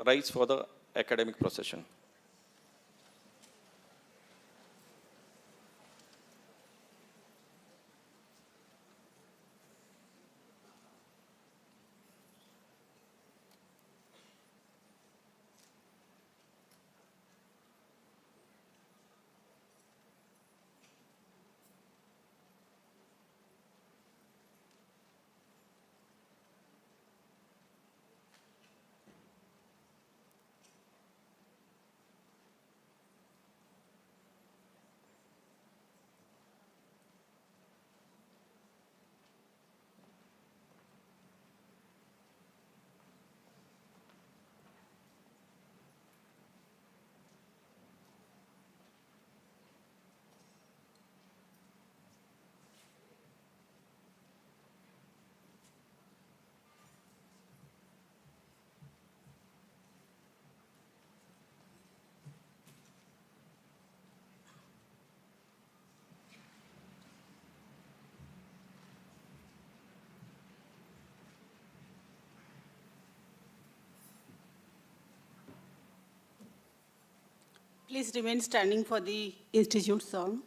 rise for the academic procession. Please remain standing for the Institute song.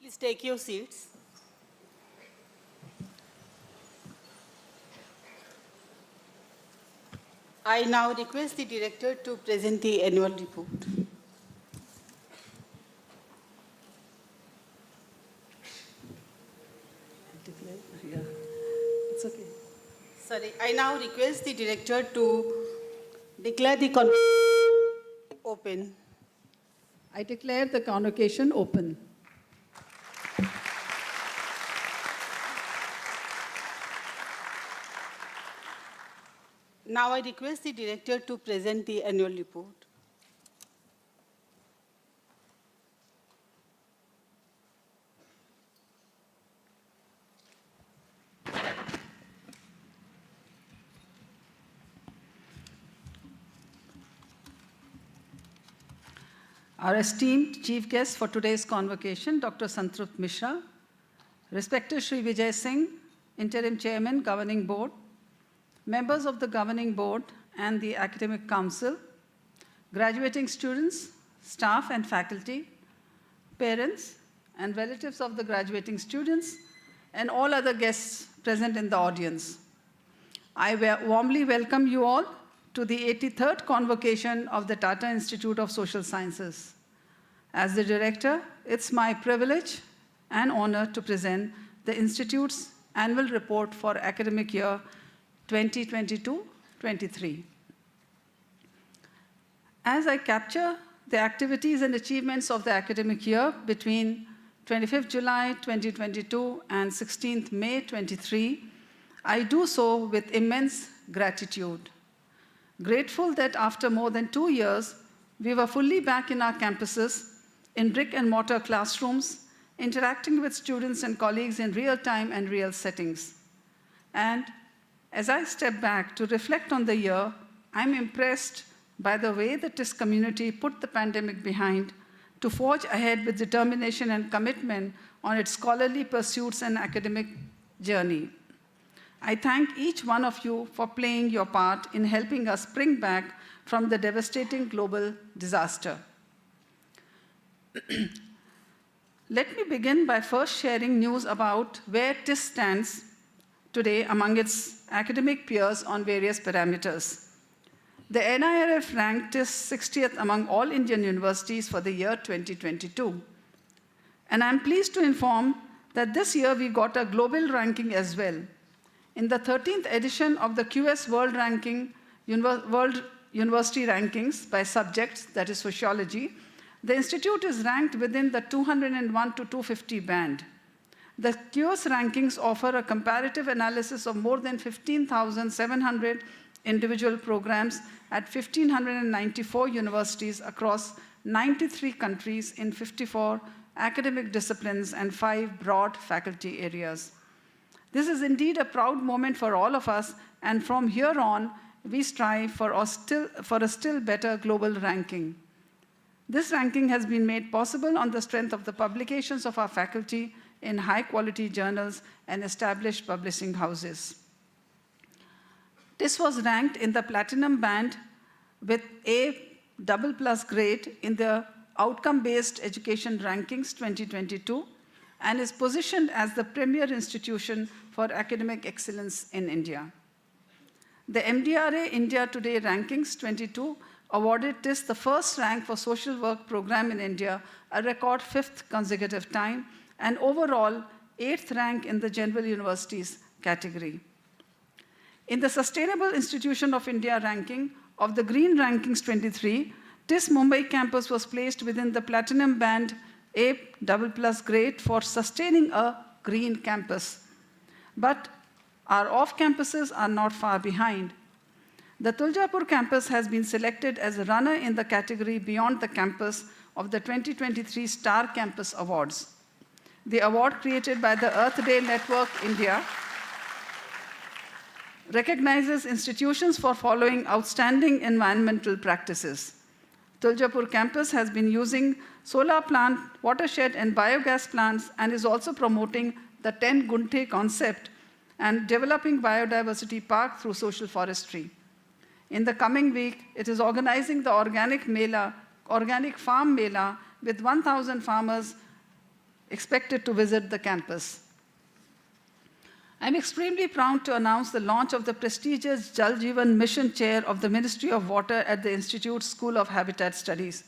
Please take your seats. I now request the director to present the annual report. Yeah, it's okay. Sorry, I now request the director to declare the convocation open. I declare the convocation open. Now I request the director to present the annual report. our esteemed chief guest for today's convocation, Dr. Santrup Mishra, respected Shri Vijay Singh, Interim Chairman, Governing Board, members of the Governing Board and the Academic Council, graduating students, staff and faculty, parents and relatives of the graduating students, and all other guests present in the audience. I warmly welcome you all to the 83rd Convocation of the Tata Institute of Social Sciences. As the director, it's my privilege and honor to present the Institute's annual report for academic year 2022-23. As I capture the activities and achievements of the academic year between 25th July 2022 and 16th May 23, I do so with immense gratitude. Grateful that after more than 2 years, we were fully back in our campuses, in brick and mortar classrooms, interacting with students and colleagues in real time and real settings. And as I step back to reflect on the year, I'm impressed by the way the TISS community put the pandemic behind to forge ahead with determination and commitment on its scholarly pursuits and academic journey. I thank each one of you for playing your part in helping us spring back from the devastating global disaster. Let me begin by first sharing news about where TISS stands today among its academic peers on various parameters. The NIRF ranked TISS 60th among all Indian universities for the year 2022. And I'm pleased to inform that this year we got a global ranking as well. In the 13th edition of the QS World University Rankings by subjects, that is sociology, the institute is ranked within the 201 to 250 band. The QS rankings offer a comparative analysis of more than 15,700 individual programs at 1,594 universities across 93 countries in 54 academic disciplines and 5 broad faculty areas. This is indeed a proud moment for all of us, and from here on, we strive for a still better global ranking. This ranking has been made possible on the strength of the publications of our faculty in high-quality journals and established publishing houses. TISS was ranked in the platinum band with A++ grade in the Outcome-Based Education Rankings 2022 and is positioned as the premier institution for academic excellence in India. The MDRA India Today Rankings 22 awarded TISS the first rank for social work program in India, a record 5th consecutive time, and overall 8th rank in the general universities category. In the Sustainable Institution of India ranking of the Green Rankings 23, TISS Mumbai campus was placed within the platinum band A++ grade for sustaining a green campus. But our off-campuses are not far behind. The Tuljapur campus has been selected as a runner in the category Beyond the Campus of the 2023 Star Campus Awards. The award created by the Earth Day Network India recognizes institutions for following outstanding environmental practices. Tuljapur campus has been using solar plant, watershed, and biogas plants and is also promoting the 10 Gunte concept and developing biodiversity park through social forestry. In the coming week, it is organizing the organic farm mela with 1,000 farmers expected to visit the campus. I'm extremely proud to announce the launch of the prestigious Jal Jeevan Mission Chair of the Ministry of Water at the Institute's School of Habitat Studies.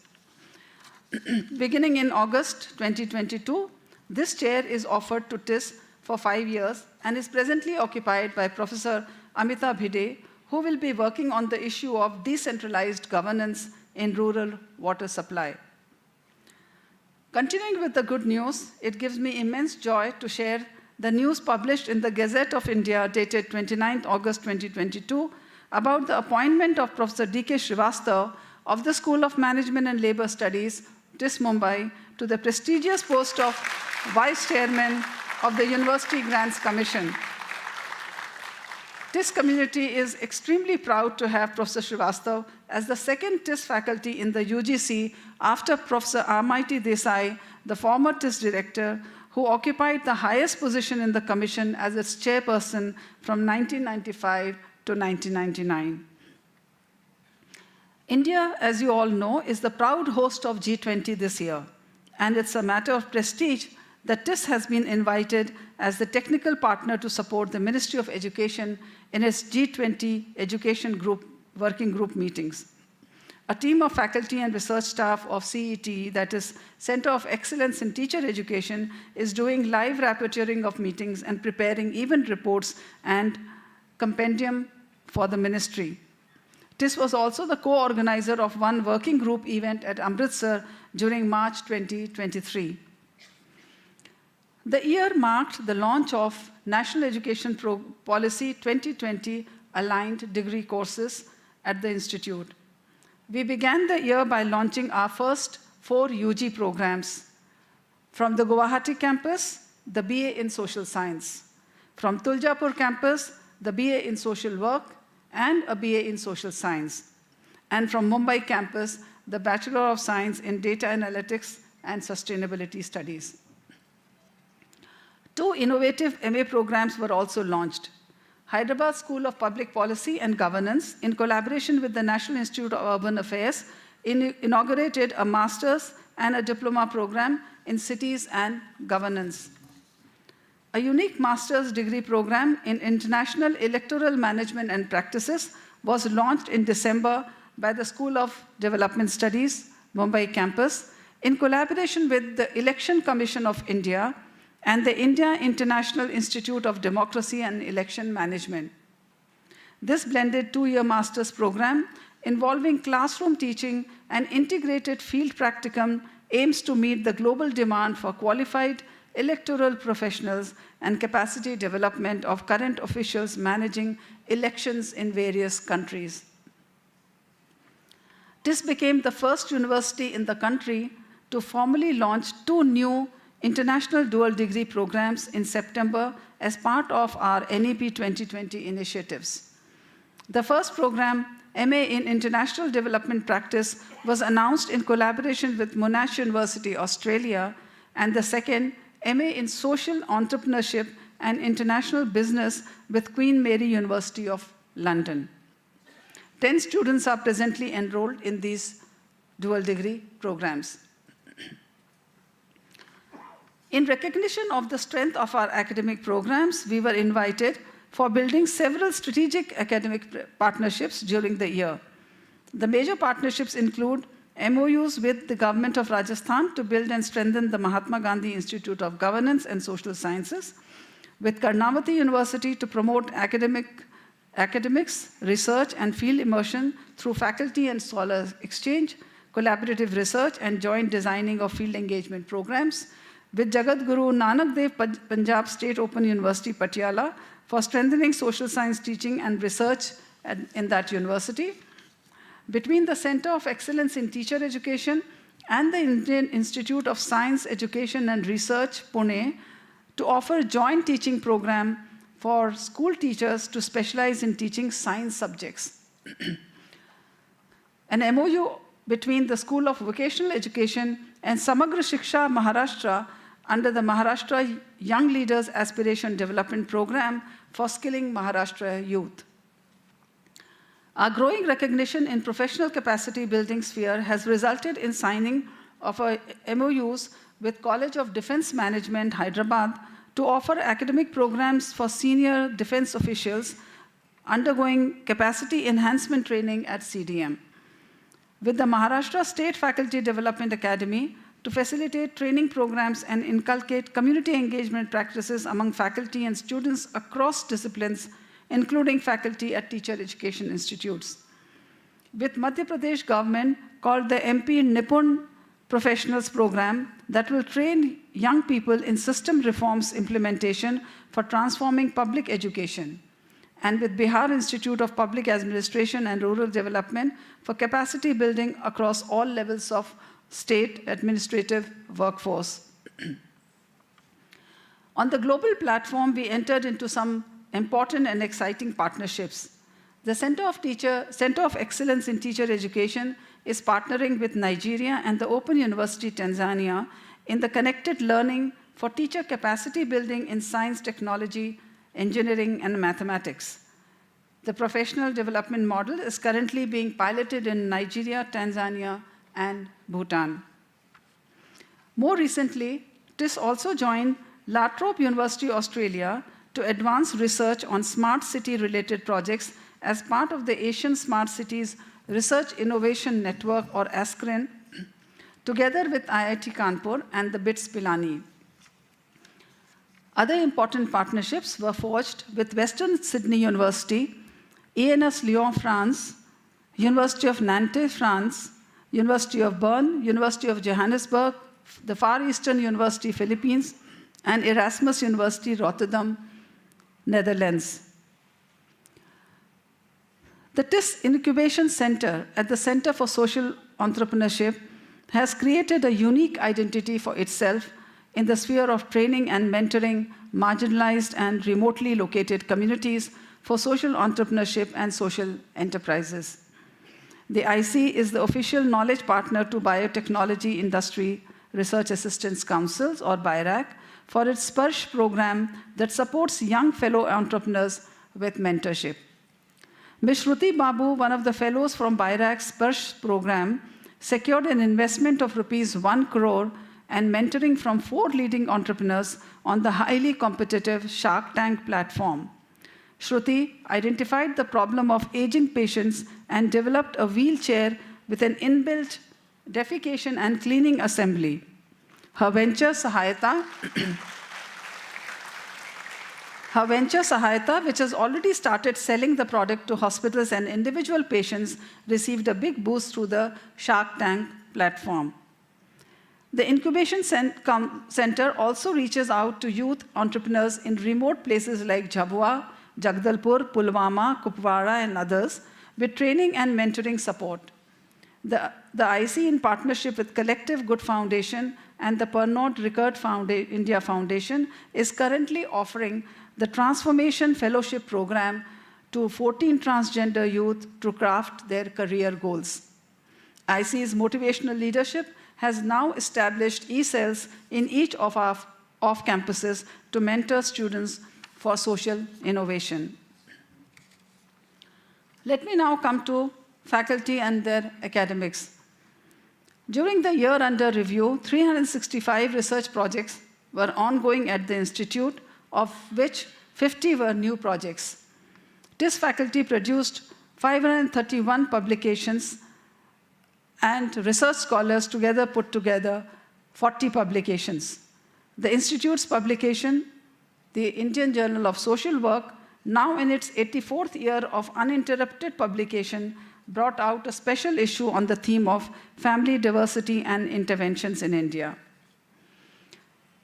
Beginning in August 2022, this chair is offered to TISS for 5 years and is presently occupied by Professor Amita Bhide, who will be working on the issue of decentralized governance in rural water supply. Continuing with the good news, it gives me immense joy to share the news published in the Gazette of India dated 29th August 2022 about the appointment of Professor D.K. Srivastava of the School of Management and Labor Studies, TISS Mumbai, to the prestigious post of Vice Chairman of the University Grants Commission. TISS community is extremely proud to have Professor Srivastava as the second TISS faculty in the UGC after Professor Amity Desai, the former TISS director, who occupied the highest position in the commission as its chairperson from 1995 to 1999. India, as you all know, is the proud host of G20 this year, and it's a matter of prestige that TISS has been invited as the technical partner to support the Ministry of Education in its G20 Education Group working group meetings. A team of faculty and research staff of CET, that is Center of Excellence in Teacher Education, is doing live rapporteuring of meetings and preparing event reports and compendium for the ministry. TISS was also the co-organizer of one working group event at Amritsar during March 2023. The year marked the launch of National Education Policy 2020 aligned degree courses at the Institute. We began the year by launching our first 4 UG programs. From the Guwahati campus, the BA in Social Science. From Tuljapur campus, the BA in Social Work and a BA in Social Science. And from Mumbai campus, the Bachelor of Science in Data Analytics and Sustainability Studies. 2 innovative MA programs were also launched. Hyderabad School of Public Policy and Governance, in collaboration with the National Institute of Urban Affairs, inaugurated a master's and a diploma program in cities and governance. A unique master's degree program in international electoral management and practices was launched in December by the School of Development Studies, Mumbai campus, in collaboration with the Election Commission of India and the India International Institute of Democracy and Election Management. This blended 2-year master's program involving classroom teaching and integrated field practicum aims to meet the global demand for qualified electoral professionals and capacity development of current officials managing elections in various countries. TISS became the first university in the country to formally launch 2 new international dual degree programs in September as part of our NEP 2020 initiatives. The first program, MA in International Development Practice, was announced in collaboration with Monash University, Australia, and the second, MA in Social Entrepreneurship and International Business with Queen Mary University of London. 10 students are presently enrolled in these dual degree programs. In recognition of the strength of our academic programs, we were invited for building several strategic academic partnerships during the year. The major partnerships include MOUs with the Government of Rajasthan to build and strengthen the Mahatma Gandhi Institute of Governance and Social Sciences, with Karnavati University to promote academics, research, and field immersion through faculty and scholar exchange, collaborative research, and joint designing of field engagement programs, with Jagat Guru Nanak Dev Punjab State Open University, Patiala, for strengthening social science teaching and research in that university, between the Center of Excellence in Teacher Education and the Indian Institute of Science, Education and Research, Pune, to offer a joint teaching program for school teachers to specialize in teaching science subjects. An MOU between the School of Vocational Education and Samagra Shiksha Maharashtra under the Maharashtra Young Leaders Aspiration Development Program for skilling Maharashtra youth. Our growing recognition in professional capacity building sphere has resulted in signing of MOUs with College of Defense Management, Hyderabad, to offer academic programs for senior defense officials undergoing capacity enhancement training at CDM. With the Maharashtra State Faculty Development Academy to facilitate training programs and inculcate community engagement practices among faculty and students across disciplines, including faculty at teacher education institutes. With Madhya Pradesh government called the MP Nipun Professionals Program that will train young people in system reforms implementation for transforming public education. And with Bihar Institute of Public Administration and Rural Development for capacity building across all levels of state administrative workforce. On the global platform, we entered into some important and exciting partnerships. The Center of Excellence in Teacher Education is partnering with Nigeria and the Open University Tanzania in the Connected Learning for Teacher Capacity Building in Science, Technology, Engineering, and Mathematics. The professional development model is currently being piloted in Nigeria, Tanzania, and Bhutan. More recently, TISS also joined La Trobe University, Australia, to advance research on smart city-related projects as part of the Asian Smart Cities Research Innovation Network, or ASCRIN, together with IIT Kanpur and the BITS Pilani. Other important partnerships were forged with Western Sydney University, ENS Lyon, France, University of Nantes, France, University of Bern, University of Johannesburg, the Far Eastern University, Philippines, and Erasmus University, Rotterdam, Netherlands. The TISS Incubation Center at the Center for Social Entrepreneurship has created a unique identity for itself in the sphere of training and mentoring marginalized and remotely located communities for social entrepreneurship and social enterprises. The IC is the official knowledge partner to Biotechnology Industry Research Assistance Councils, or BIRAC, for its SPARSH program that supports young fellow entrepreneurs with mentorship. Ms. Shruti Babu, one of the fellows from BIRAC's SPARSH program, secured an investment of ₹1 crore and mentoring from 4 leading entrepreneurs on the highly competitive Shark Tank platform. Shruti identified the problem of aging patients and developed a wheelchair with an inbuilt defecation and cleaning assembly. Her venture Sahayata, which has already started selling the product to hospitals and individual patients, received a big boost through the Shark Tank platform. The Incubation Center also reaches out to youth entrepreneurs in remote places like Jhabua, Jagdalpur, Pulwama, Kupwara, and others, with training and mentoring support. The IC, in partnership with Collective Good Foundation and the Pernod Ricard India Foundation, is currently offering the Transformation Fellowship Program to 14 transgender youth to craft their career goals. IC's motivational leadership has now established e-cells in each of our off-campuses to mentor students for social innovation. Let me now come to faculty and their academics. During the year under review, 365 research projects were ongoing at the Institute, of which 50 were new projects. TISS faculty produced 531 publications, and research scholars together put together 40 publications. The Institute's publication, the Indian Journal of Social Work, now in its 84th year of uninterrupted publication, brought out a special issue on the theme of family diversity and interventions in India.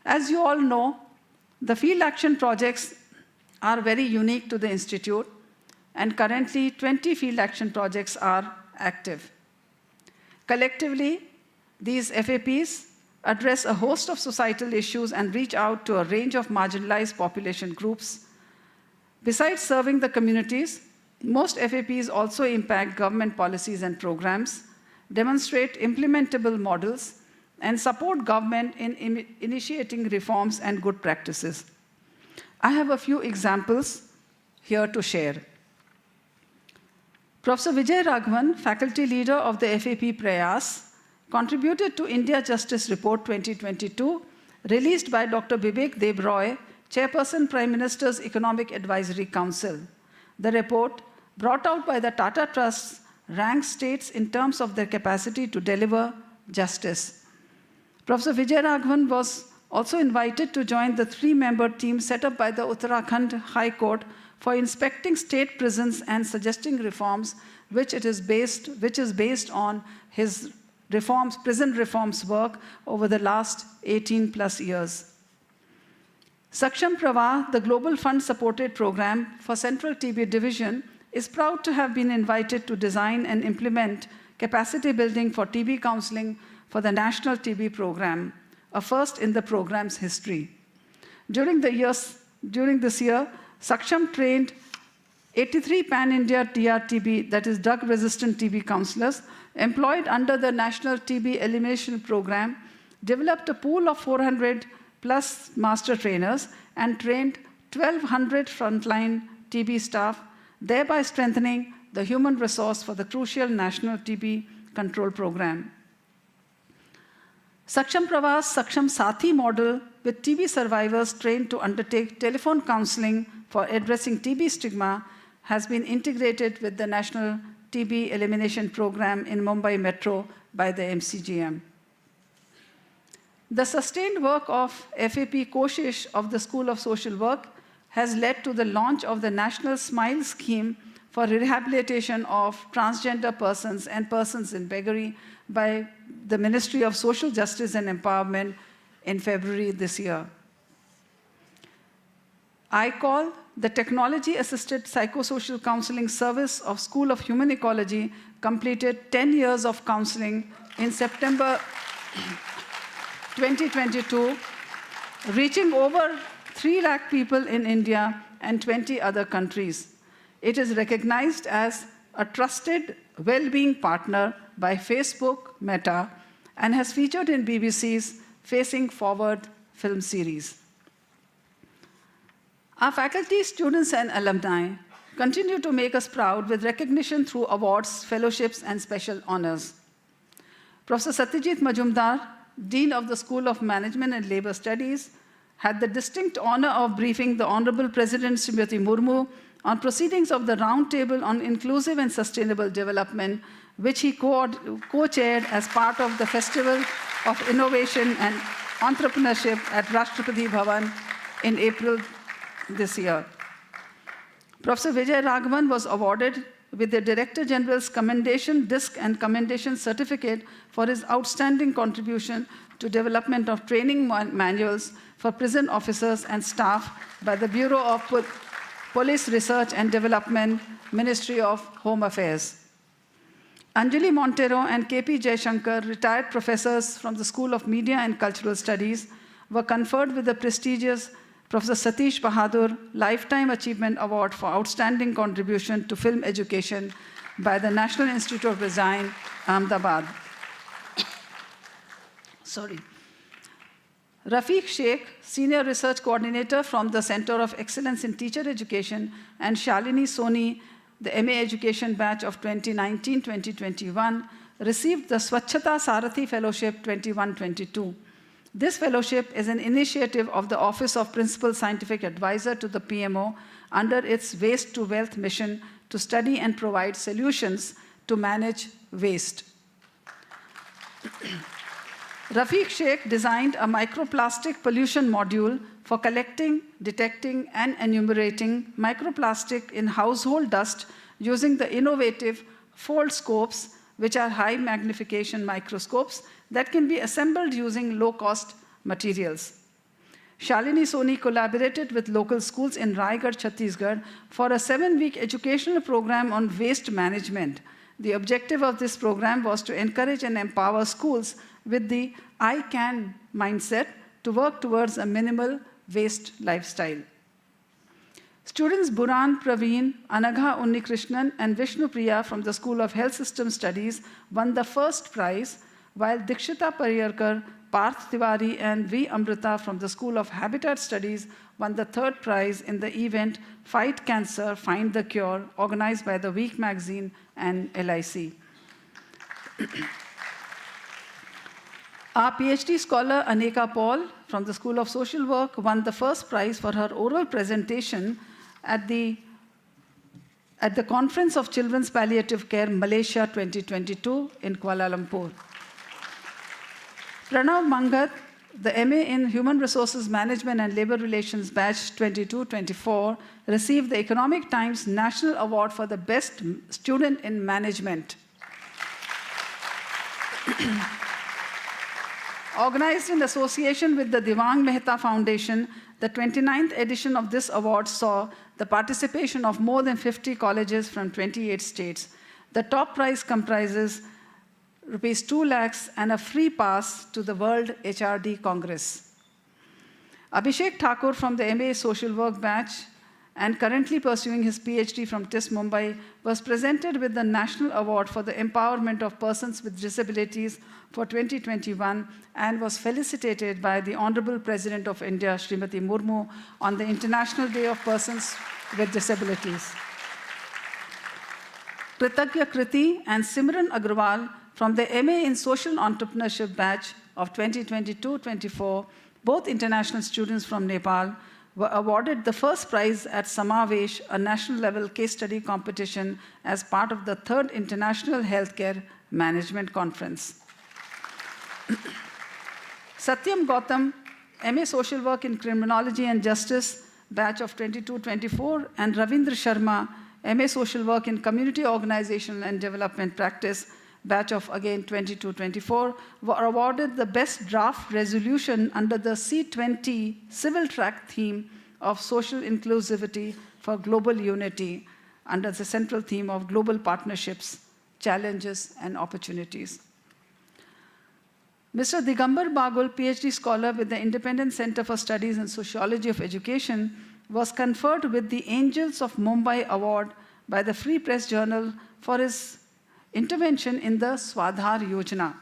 As you all know, the field action projects are very unique to the Institute, and currently 20 field action projects are active. Collectively, these FAPs address a host of societal issues and reach out to a range of marginalized population groups. Besides serving the communities, most FAPs also impact government policies and programs, demonstrate implementable models, and support government in initiating reforms and good practices. I have a few examples here to share. Professor Vijay Raghavan, faculty leader of the FAP Prayas, contributed to India Justice Report 2022, released by Dr. Bibek Deb Roy, Chairperson, Prime Minister's Economic Advisory Council. The report, brought out by the Tata Trust, ranks states in terms of their capacity to deliver justice. Professor Vijay Raghavan was also invited to join the 3-member team set up by the Uttarakhand High Court for inspecting state prisons and suggesting reforms, which is based on his prison reforms work over the last 18+ years. Saksham Pravah, the Global Fund-supported program for Central TB Division, is proud to have been invited to design and implement capacity building for TB counseling for the National TB Program, a first in the program's history. During this year, Saksham trained 83 pan-India DRTB, that is drug-resistant TB counselors, employed under the National TB Elimination Program, developed a pool of 400 plus master trainers and trained 1,200 frontline TB staff, thereby strengthening the human resource for the crucial National TB Control Program. Saksham Pravas Saksham Sathi model with TB survivors trained to undertake telephone counseling for addressing TB stigma has been integrated with the National TB Elimination Program in Mumbai Metro by the MCGM. The sustained work of FAP Koshish of the School of Social Work has led to the launch of the National SMILE scheme for rehabilitation of transgender persons and persons in beggary by the Ministry of Social Justice and Empowerment in February this year. ICALL, the Technology-Assisted Psychosocial Counseling Service of School of Human Ecology, completed 10 years of counseling in September 2022, reaching over 3 lakh people in India and 20 other countries. It is recognized as a trusted well-being partner by Facebook, Meta, and has featured in BBC's Facing Forward film series. Our faculty, students, and alumni continue to make us proud with recognition through awards, fellowships, and special honors. Professor Satyajit Majumdar, Dean of the School of Management and Labor Studies, had the distinct honor of briefing the Honorable President Srimati Murmu on proceedings of the Roundtable on Inclusive and Sustainable Development, which he co-chaired as part of the Festival of Innovation and Entrepreneurship at Rashtrapati Bhavan in April this year. Professor Vijay Raghavan was awarded with the Director General's Commendation Disc and Commendation Certificate for his outstanding contribution to development of training manuals for prison officers and staff by the Bureau of Police Research and Development, Ministry of Home Affairs. Anjali Montero and KP Jaishankar, retired professors from the School of Media and Cultural Studies, were conferred with the prestigious Professor Satish Bahadur Lifetime Achievement Award for Outstanding Contribution to Film Education by the National Institute of Design, Ahmedabad. Rafiq Sheikh, Senior Research Coordinator from the Center of Excellence in Teacher Education, and Shalini Soni, the MA Education batch of 2019-2021, received the Swachhata Sarathi Fellowship 21-22. This fellowship is an initiative of the Office of Principal Scientific Advisor to the PMO under its Waste to Wealth mission to study and provide solutions to manage waste. Rafiq Sheikh designed a microplastic pollution module for collecting, detecting, and enumerating microplastic in household dust using the innovative fold scopes, which are high magnification microscopes that can be assembled using low-cost materials. Shalini Soni collaborated with local schools in Raigad, Chhattisgarh for a 7-week educational program on waste management. The objective of this program was to encourage and empower schools with the I can mindset to work towards a minimal waste lifestyle. Students Buran Praveen, Anagha Unnikrishnan, and Vishnu Priya from the School of Health System Studies won the first prize, while Dikshita Pariyarkar, Parth Tiwari, and V. Amrita from the School of Habitat Studies won the third prize in the event Fight Cancer, Find the Cure, organized by the Week magazine and LIC. Our PhD scholar Aneka Paul from the School of Social Work won the first prize for her oral presentation at the Conference of Children's Palliative Care Malaysia 2022 in Kuala Lumpur. Pranav Mangat, the MA in Human Resources Management and Labor Relations Batch 22-24, received the Economic Times National Award for the Best Student in Management. Organized in association with the Divang Mehta Foundation, the 29th edition of this award saw the participation of more than 50 colleges from 28 states. The top prize comprises Rs 2 lakhs and a free pass to the World HRD Congress. Abhishek Thakur from the MA Social Work batch and currently pursuing his PhD from TISS Mumbai, was presented with the National Award for the Empowerment of Persons with Disabilities for 2021 and was felicitated by the Honorable President of India, Srimati Murmu, on the International Day of Persons with Disabilities. Kritagya Kriti and Simran Agrawal from the MA in Social Entrepreneurship batch of 2022-24, both international students from Nepal, were awarded the first prize at Samavesh, a national-level case study competition as part of the 3rd International Healthcare Management Conference. Satyam Gautam, MA Social Work in Criminology and Justice, batch of 22-24, and Ravindra Sharma, MA Social Work in Community Organization and Development Practice, batch of again 22-24, were awarded the Best Draft Resolution under the C20 Civil Track theme of Social Inclusivity for Global Unity under the central theme of Global Partnerships, Challenges and Opportunities. Mr. Digambar Bagul, PhD scholar with the Independent Center for Studies in Sociology of Education, was conferred with the Angels of Mumbai Award by the Free Press Journal for his intervention in the Swadhar Yojana.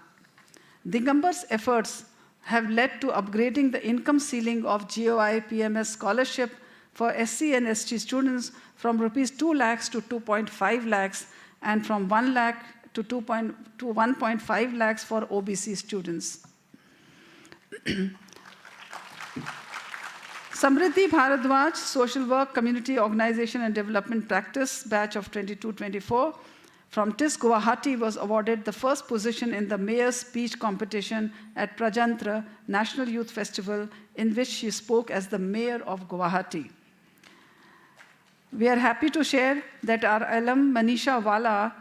Digambar's efforts have led to upgrading the income ceiling of GOI PMS scholarship for SC and ST students from rupees 2 lakhs to 2.5 lakhs and from 1 lakh to 1.5 lakhs for OBC students. Samriddhi Bharadwaj, Social Work, Community Organization and Development Practice, batch of 22-24, from TISS Guwahati was awarded the first position in the Mayor's Speech competition at Prajantra National Youth Festival, in which she spoke as the Mayor of Guwahati. We are happy to share that our alum Manisha Wala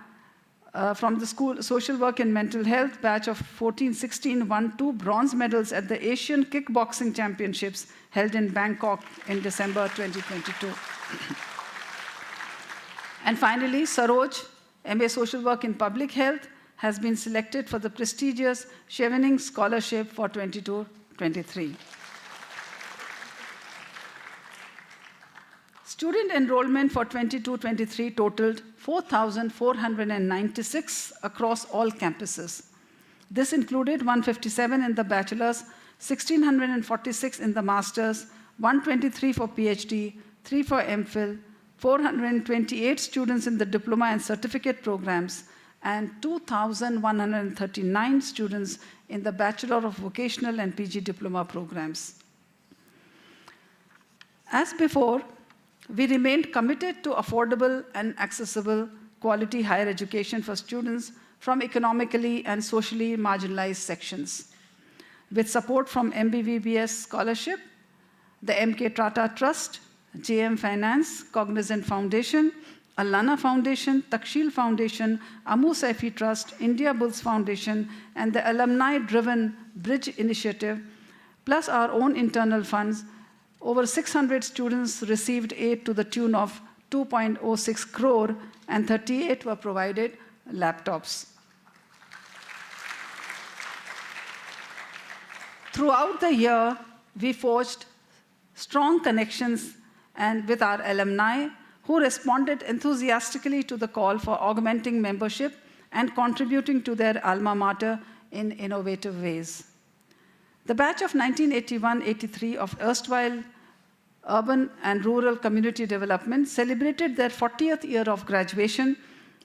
from the School Social Work and Mental Health batch of 14-16 won 2 bronze medals at the Asian Kickboxing Championships held in Bangkok in December 2022. And finally, Saroj, MA Social Work in Public Health, has been selected for the prestigious Chevening Scholarship for 22-23. Student enrollment for 22-23 totaled 4,496 across all campuses. This included 157 in the bachelor's, 1,646 in the master's, 123 for PhD, 3 for MPhil, 428 students in the diploma and certificate programs, and 2,139 students in the Bachelor of Vocational and PG diploma programs. As before, we remained committed to affordable and accessible quality higher education for students from economically and socially marginalized sections. With support from MBVBS Scholarship, the MK Tata Trust, JM Finance, Cognizant Foundation, Allana Foundation, Takshil Foundation, Amu Saifi Trust, India Bulls Foundation, and the alumni-driven Bridge Initiative, plus our own internal funds, over 600 students received aid to the tune of 2.06 crore, and 38 were provided laptops. Throughout the year, we forged strong connections and with our alumni, who responded enthusiastically to the call for augmenting membership and contributing to their alma mater in innovative ways. The batch of 1981-83 of erstwhile Urban and Rural Community Development celebrated their 40th year of graduation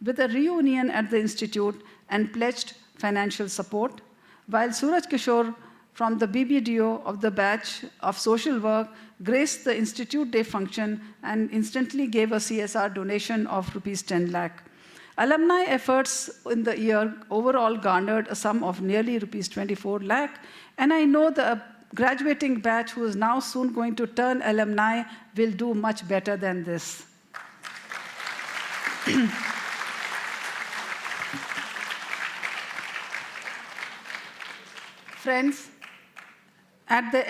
with a reunion at the Institute and pledged financial support, while Suraj Kishore from the BBDO of the batch of Social Work graced the Institute Day function and instantly gave a CSR donation of rupees 10 lakh. Alumni efforts in the year overall garnered a sum of nearly rupees 24 lakh, and I know the graduating batch who is now soon going to turn alumni will do much better than this. Friends, at the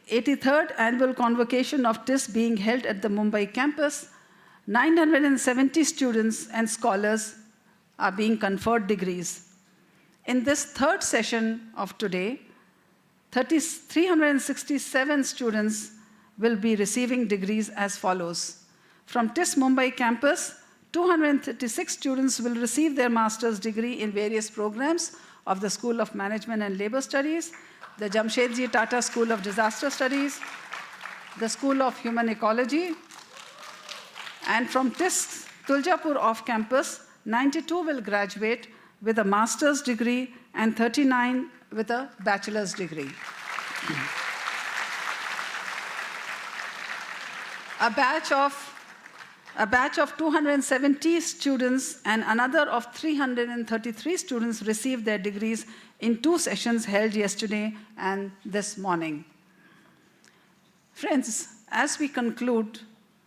83rd Annual Convocation of TISS being held at the Mumbai campus, 970 students and scholars are being conferred degrees. In this third session of today, 367 students will be receiving degrees as follows. From TISS Mumbai campus, 236 students will receive their master's degree in various programs of the School of Management and Labor Studies, the Jamshedji Tata School of Disaster Studies, the School of Human Ecology, and from TISS Tuljapur off-campus, 92 will graduate with a master's degree and 39 with a bachelor's degree. A batch of 270 students and another of 333 students received their degrees in 2 sessions held yesterday and this morning. Friends, as we conclude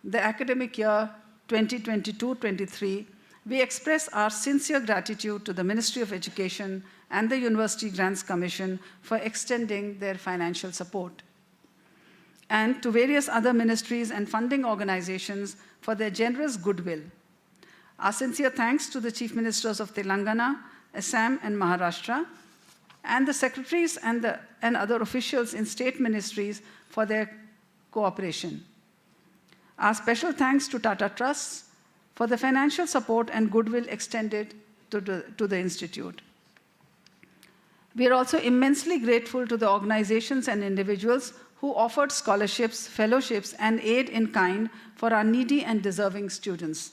the academic year 2022-23, we express our sincere gratitude to the Ministry of Education and the University Grants Commission for extending their financial support, and to various other ministries and funding organizations for their generous goodwill. Our sincere thanks to the Chief Ministers of Telangana, Assam, and Maharashtra, and the secretaries and other officials in state ministries for their cooperation. Our special thanks to Tata Trusts for the financial support and goodwill extended to the Institute. We are also immensely grateful to the organizations and individuals who offered scholarships, fellowships, and aid in kind for our needy and deserving students.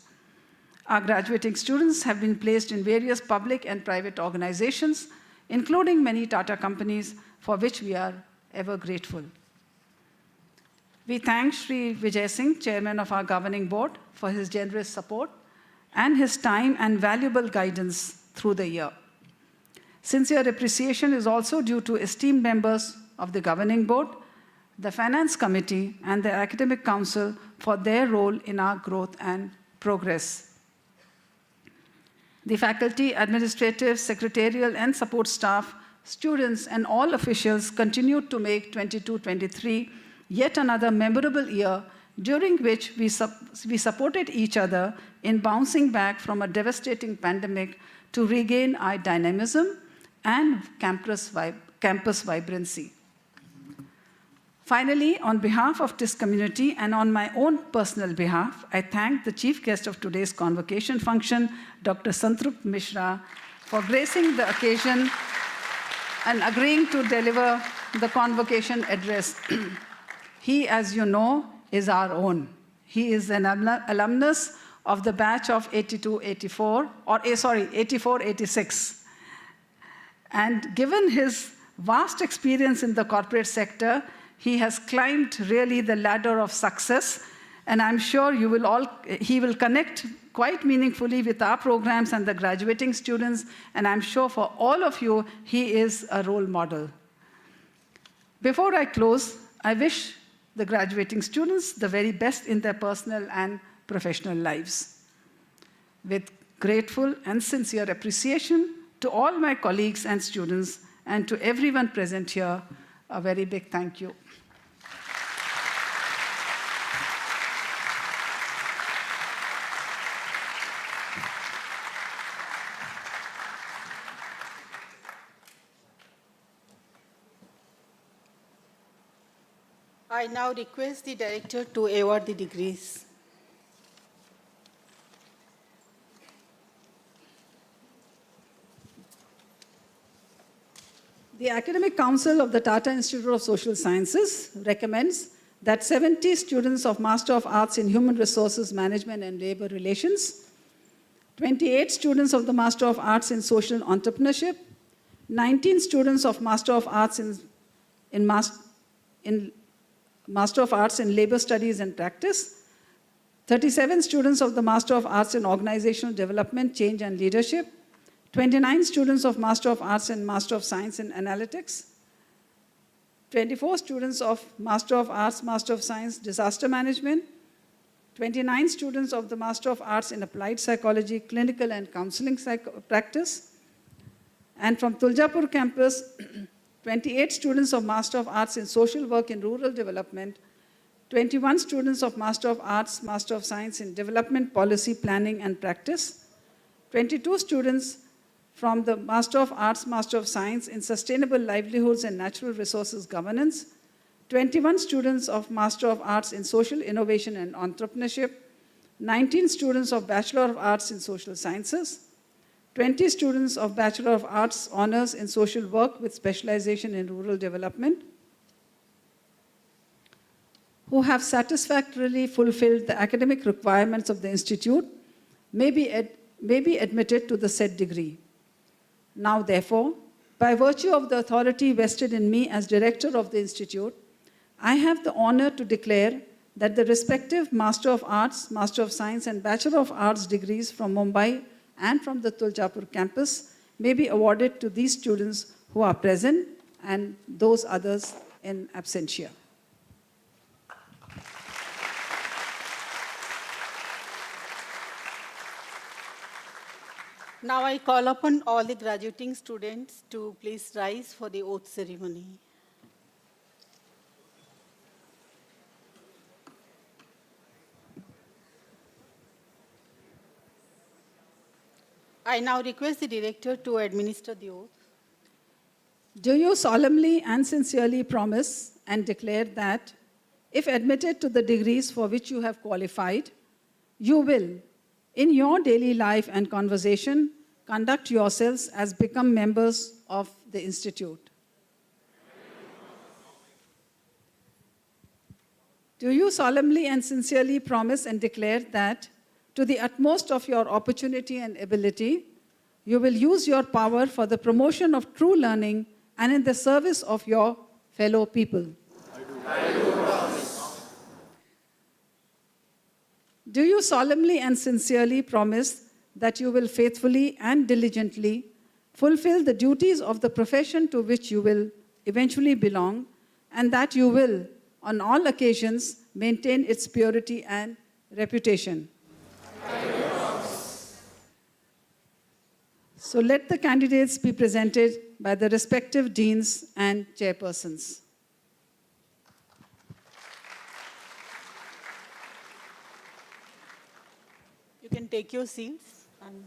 Our graduating students have been placed in various public and private organizations, including many Tata companies, for which we are ever grateful. We thank Sri Vijay Singh, Chairman of our Governing Board, for his generous support and his time and valuable guidance through the year. Sincere appreciation is also due to esteemed members of the Governing Board, the Finance Committee, and the Academic Council for their role in our growth and progress. The faculty, administrative, secretarial, and support staff, students, and all officials continued to make 22-23 yet another memorable year during which we supported each other in bouncing back from a devastating pandemic to regain our dynamism and campus vibrancy. Finally, on behalf of TISS community and on my own personal behalf, I thank the chief guest of today's convocation function, Dr. Santrup Mishra, for gracing the occasion and agreeing to deliver the convocation address. He, as you know, is our own. He is an alumnus of the batch of 84-86. And given his vast experience in the corporate sector, he has climbed really the ladder of success, and I'm sure he will connect quite meaningfully with our programs and the graduating students, and I'm sure for all of you, he is a role model. Before I close, I wish the graduating students the very best in their personal and professional lives. With grateful and sincere appreciation to all my colleagues and students, and to everyone present here, a very big thank you. I now request the director to award the degrees. The Academic Council of the Tata Institute of Social Sciences recommends that 70 students of Master of Arts in Human Resources Management and Labor Relations, 28 students of the Master of Arts in Social Entrepreneurship, 19 students of Master of Arts in Master of Arts in Labor Studies and Practice, 37 students of the Master of Arts in Organizational Development, Change and Leadership, 29 students of Master of Arts and Master of Science in Analytics, 24 students of Master of Arts, Master of Science, Disaster Management, 29 students of the Master of Arts in Applied Psychology, Clinical and Counseling Practice, and from Tuljapur campus, 28 students of Master of Arts in Social Work in Rural Development, 21 students of Master of Arts, Master of Science in Development Policy, Planning and Practice, 22 students from the Master of Arts, Master of Science in Sustainable Livelihoods and Natural Resources Governance, 21 students of Master of Arts in Social Innovation and Entrepreneurship, 19 students of Bachelor of Arts in Social Sciences, 20 students of Bachelor of Arts Honours in Social Work with specialization in rural development, who have satisfactorily fulfilled the academic requirements of the institute may be admitted to the said degree. Now, therefore, by virtue of the authority vested in me as director of the institute, I have the honor to declare that the respective Master of Arts, Master of Science, and Bachelor of Arts degrees from Mumbai and from the Tuljapur campus may be awarded to these students who are present and those others in absentia. Now I call upon all the graduating students to please rise for the oath ceremony. I now request the director to administer the oath. Do you solemnly and sincerely promise and declare that, if admitted to the degrees for which you have qualified, you will, in your daily life and conversation, conduct yourselves as become members of the institute? Do you solemnly and sincerely promise and declare that, to the utmost of your opportunity and ability, you will use your power for the promotion of true learning and in the service of your fellow people? I do promise. Do you solemnly and sincerely promise that you will faithfully and diligently fulfill the duties of the profession to which you will eventually belong, and that you will, on all occasions, maintain its purity and reputation? So let the candidates be presented by the respective deans and chairpersons. You can take your seats and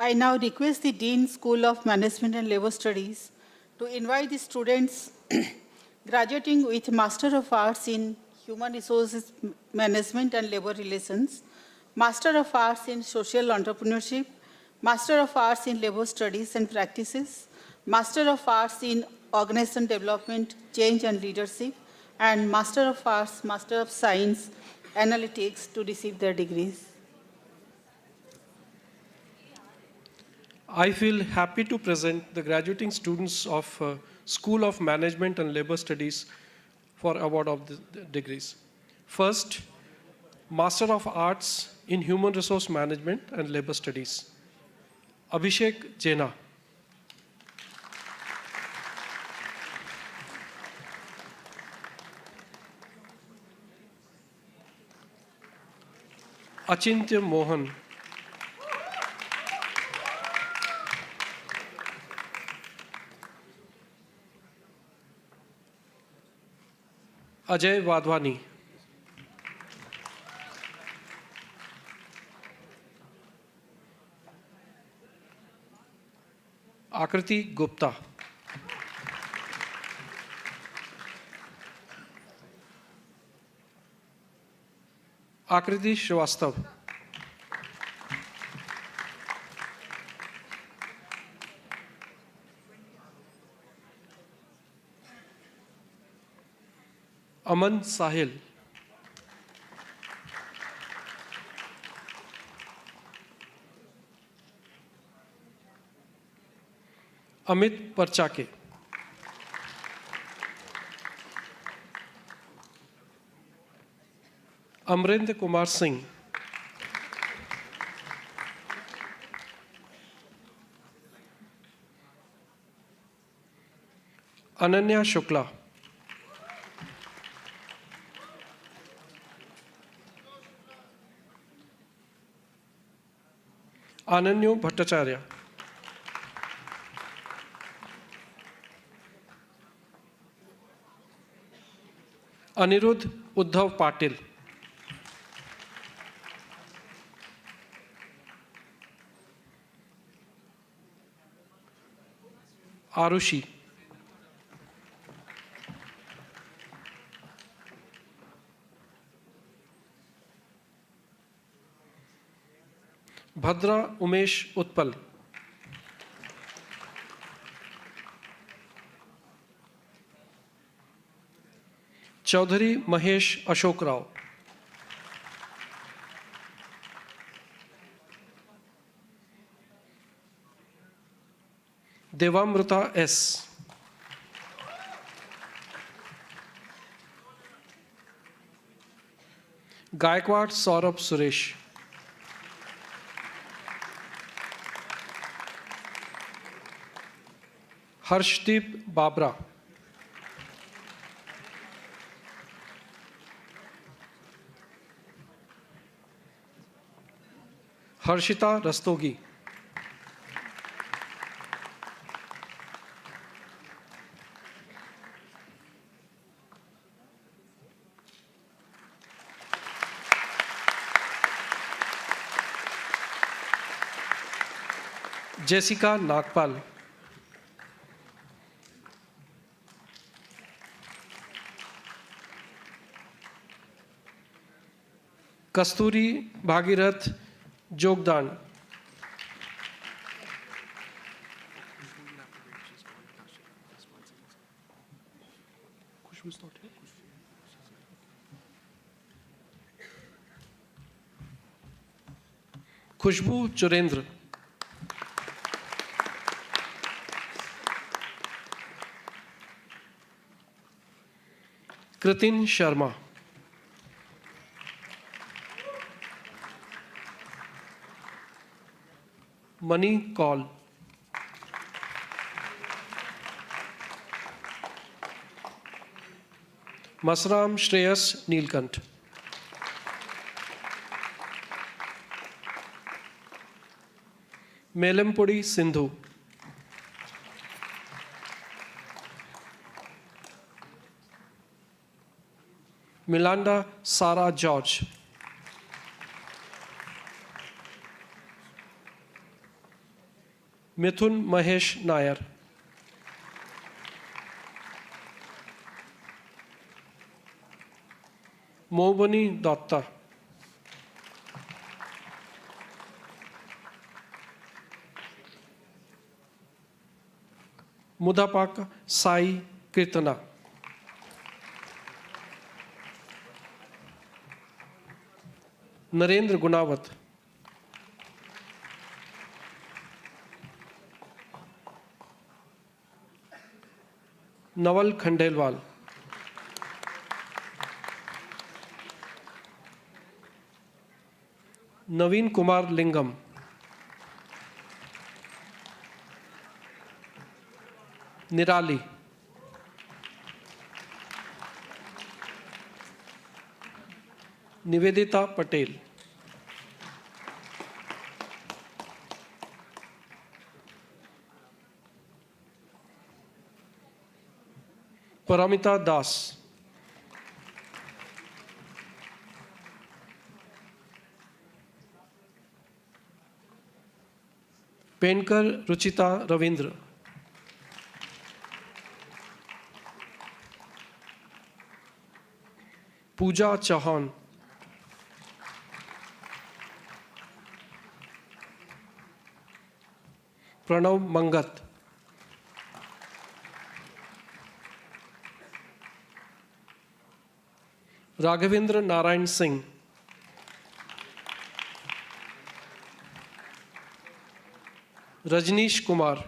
I now request the Dean, School of Management and Labor Studies to invite the students graduating with Master of Arts in Human Resources Management and Labor Relations, Master of Arts in Social Entrepreneurship, Master of Arts in Labor Studies and Practices, Master of Arts in Organization Development, Change and Leadership, and Master of Arts, Master of Science, Analytics to receive their degrees. I feel happy to present the graduating students of School of Management and Labor Studies for award of the degrees. First, Master of Arts in Human Resource Management and Labor Studies, Abhishek Jena. Achintya Mohan. Ajay Wadhwani. Akriti Gupta. Akriti Srivastav. Aman Sahil. Amit Parchake. Amrinder Kumar Singh. Ananya Shukla. Ananyo Bhattacharya. Anirudh Uddhav Patil. Arushi. Bhadra Umesh Utpal. Chaudhary Mahesh Ashok Rao. Devamrita S. Gaikwad Saurabh Suresh. Harshdeep Babra. Harshita Rastogi. Jessica Nagpal. Kasturi Bhagirath Jogdan. Khushbu Churendra. Kritin Sharma. Mani Kaul. Masram Shreyas Neelkant. Melampudi Sindhu. Milanda Sarah George. मिथुन महेश नायर, मौबनी दत्ता, मुदापाक साई कीर्तना, नरेंद्र गुणावत, नवल खंडेलवाल, नवीन कुमार लिंगम, निराली, निवेदिता पटेल, परमिता दास, पेनकर रुचिता रविंद्र, पूजा चौहान, प्रणव मंगत, राघवेंद्र नारायण सिंह, रजनीश कुमार,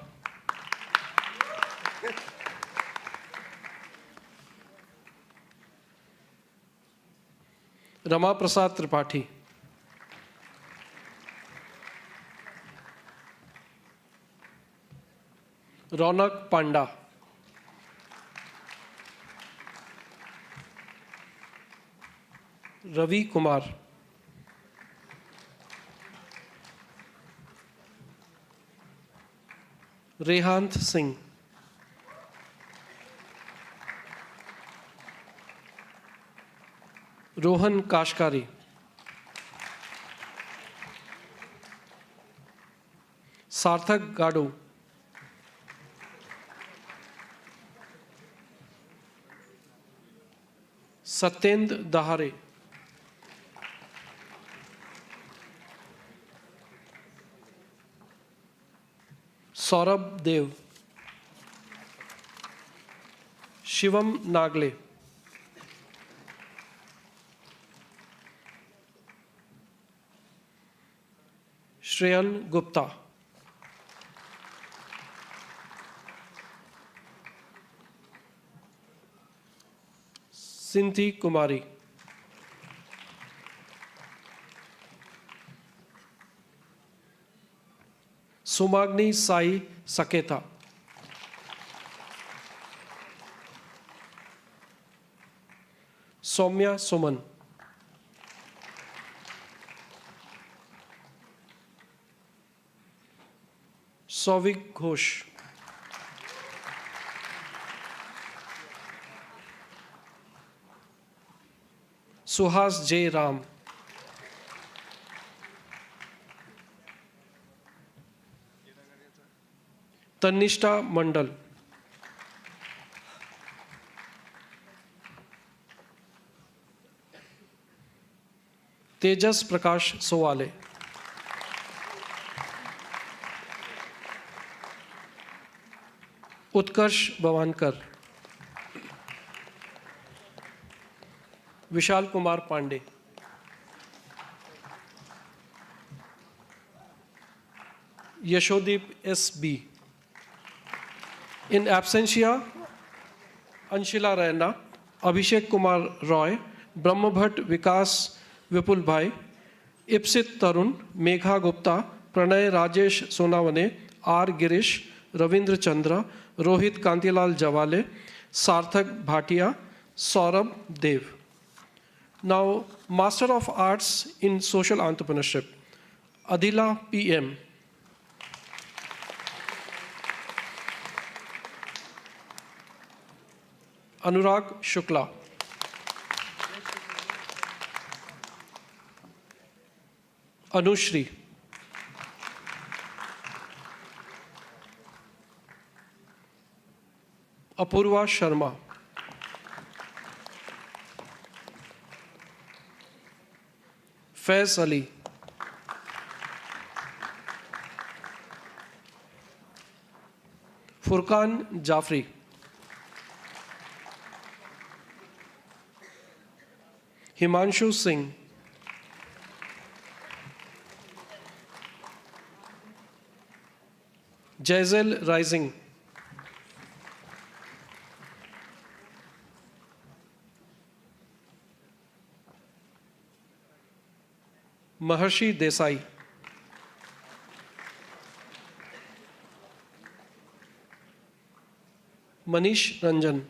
रमा प्रसाद त्रिपाठी, रौनक पांडा, रवि कुमार, रेहांत सिंह, रोहन काशकारी, सार्थक गाडू, सत्येंद्र दहारे, सौरभ देव, शिवम नागले, श्रेयन गुप्ता, सिंथी कुमारी, सुमाग्नि साई सकेता, सौम्या सुमन, सौविक घोष, सुहास जे राम, तनिष्ठा मंडल, तेजस प्रकाश सोवाले, उत्कर्ष Bhavankar, Vishal Kumar Pandey, Yashodeep S B, इन absentia अंशिला Raina, Abhishek Kumar Roy, Brahmbhatt विकास विपुल भाई, इप्सित तरुण, Megha Gupta, Pranay Rajesh Sonawane, are Girish, Ravindra चंद्र, रोहित कांतिलाल जवाले, सार्थक भाटिया, सौरभ देव. Now, Master of Arts in Social Entrepreneurship, Adila PM. Anurag Shukla. Anushri. Apurva Sharma, Faiz Ali, Furqan Jafri, Himanshu Singh, जैज़ल राइजिंग, Maharshi Desai, Manish Ranjan,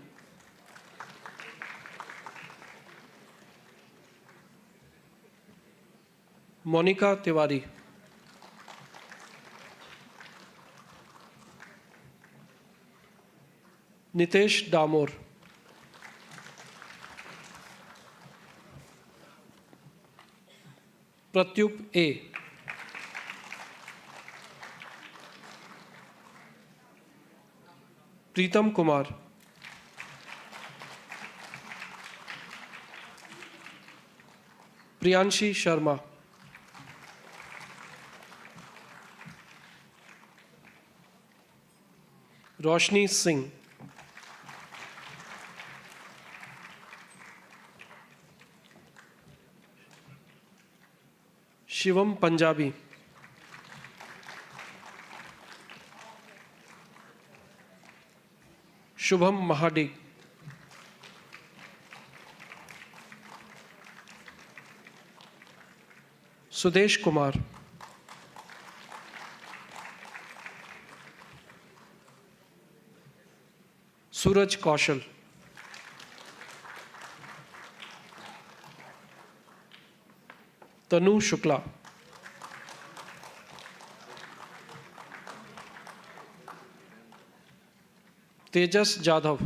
Monika Tiwari, Nitesh Damor, Pratyup A, Pritam Kumar, Priyanshi Sharma, Roshni Singh, Shivam Punjabi, Shubham Mahadi, Sudesh Kumar, Suraj Kaushal, Tanu Shukla, Tejas Jadhav,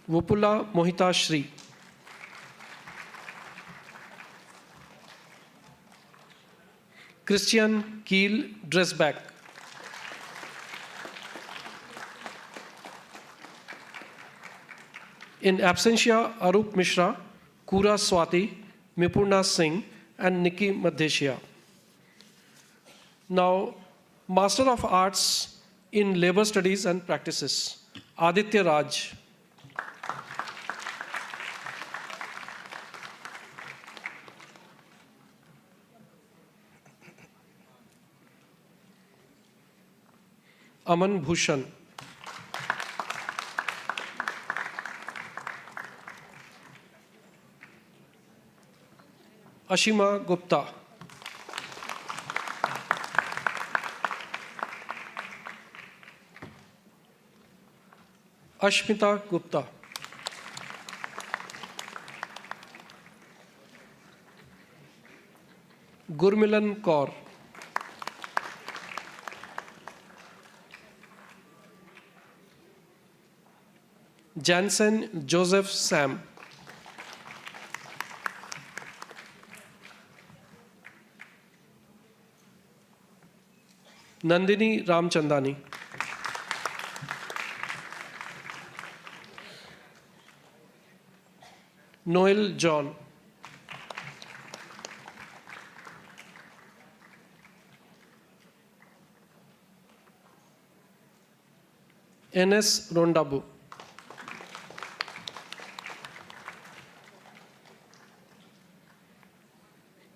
Vapula Mohitashri, Christian Kiel Dressback, in absentia Arup Mishra, Kura Swati, Mipurna Singh and Nikki Madheshia. Now, Master of Arts in Labor Studies and Practices, Aditya Raj. Aman Bhushan. Ashima Gupta. Ashmita Gupta. Gurmilan Kaur. Jansen Joseph Sam. Nandini Ramchandani. Noel John. N.S. Rondabu.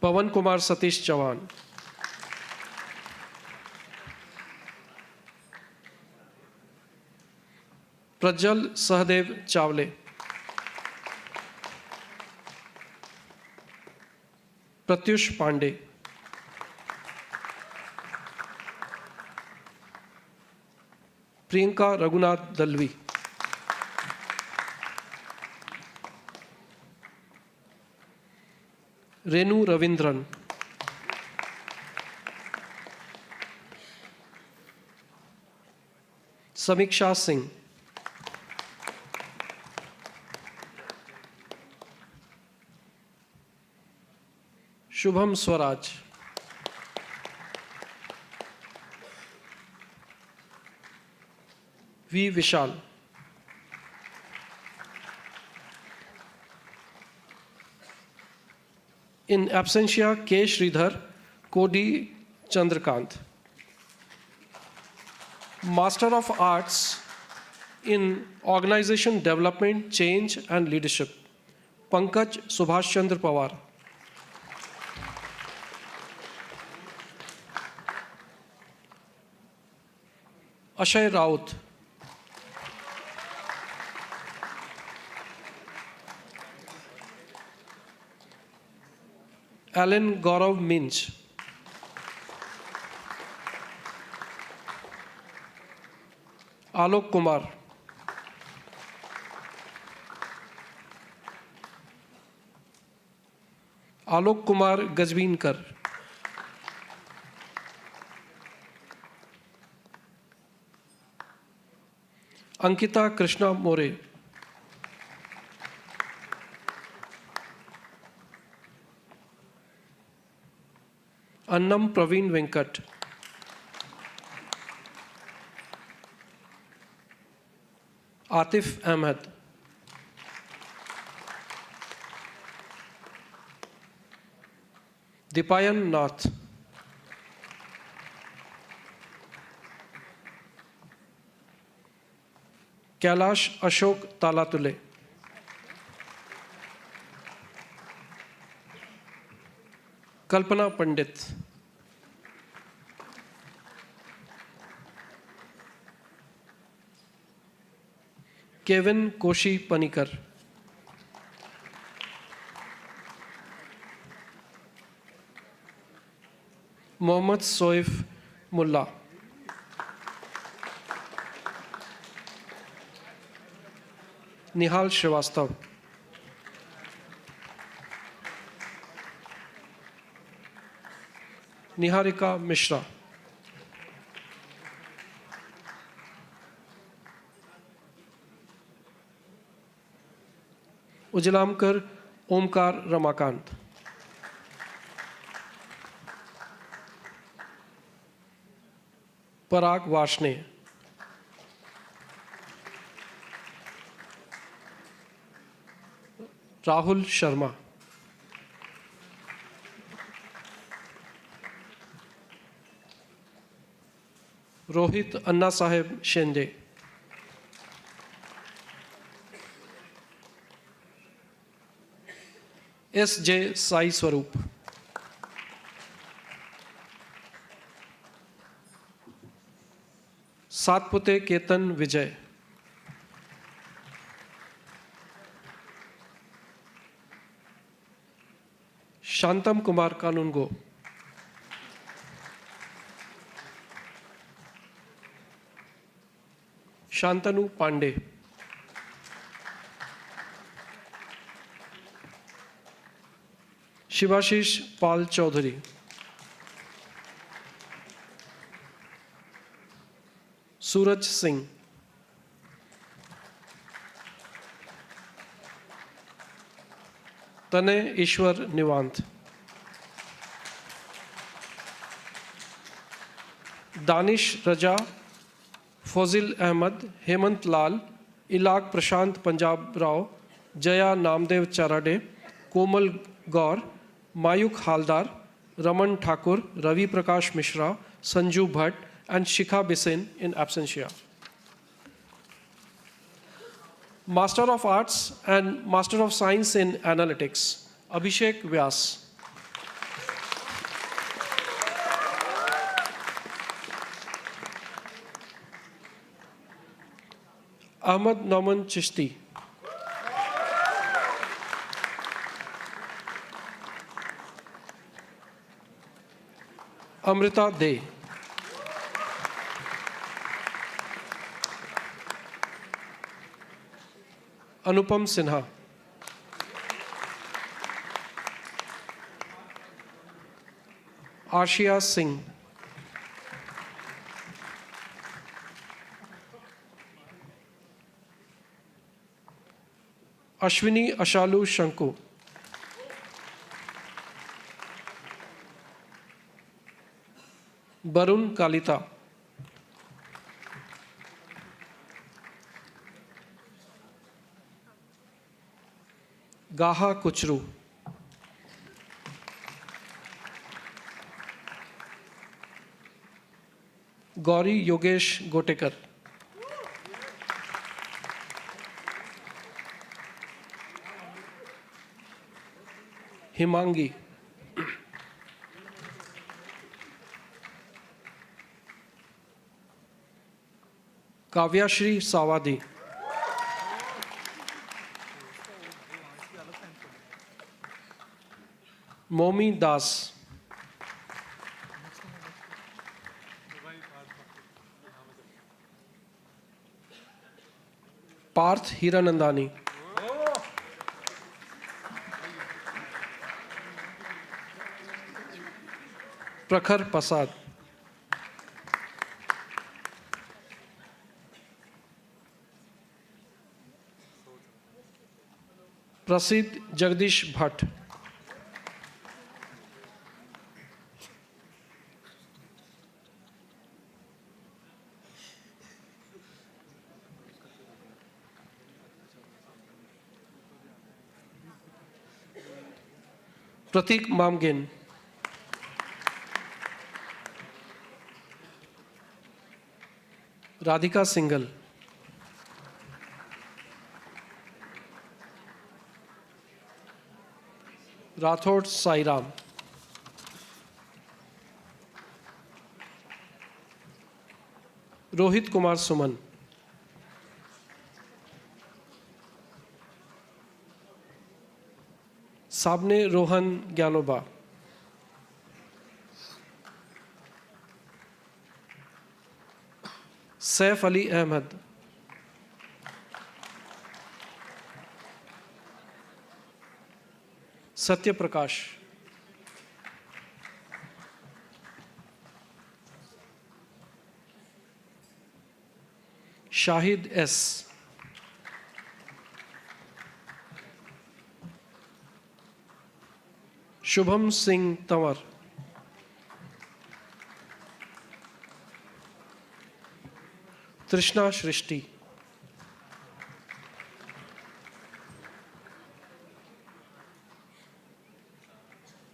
Pawan Kumar Satish Chavan. Prajwal Sahdev चावले. प्रत्युष पांडे. प्रियंका रघुनाथ दलवी. रेणु रविंद्रन. समीक्षा Singh. Shubham Swaraj. V. Vishal. In absentia, K. Sridhar, Kodi Chandrakant. Master of Arts in Organization Development, Change and Leadership, Pankaj Subhash Chandra Pawar. Ashay Raut. Alan Gaurav Minch. Alok Kumar. Alok Kumar Gajvinkar. Ankita Krishna More. Annam Praveen Venkat. Atif Ahmed. Dipayan Nath. Kailash Ashok Talatule. Kalpana Pandit. Kevin Koshi Panikar. Mohammad Soif Mullah. Nihal Srivastav. Niharika Mishra. Ujlamkar Omkar Ramakant. Parag Vashne. Rahul Sharma. Rohit Anna Sahib Shende. S.J. Sai Swarup. Satpute Ketan Vijay. Shantam Kumar Kanungo. Shantanu Pandey. Shivashish Pal Chaudhary. Suraj Singh. Tanay Ishwar Nivant. Danish Raja, Fazil Ahmad, Hemant Lal, Ilak Prashant Punjab Rao, Jaya Namdev Charade, Komal Gaur, Mayuk Haldar, Raman Thakur, Ravi Prakash Mishra, Sanju Bhatt, and Shikha Bisin in absentia. Master of Arts and Master of Science in Analytics, Abhishek Vyas. Ahmad Nauman Chishti. Amrita De. Anupam Sinha. Arshia Singh. Ashwini Ashalu Shanku. Barun Kalita. Gaha Kuchru. Gauri Yogesh Gotekar. Himangi. Kavyashri Sawadi. Momi Das. Parth Hiranandani. Prakhar Pasad. Prasidh Jagdish Bhatt. Pratik Mamgen. Radhika Singhal. Rathod Sairam. Rohit Kumar Suman. Sabne Rohan Gyanoba. Saif Ali Ahmed. Satya Prakash. Shahid S. Shubham Singh Tawar. Trishna Shrishti.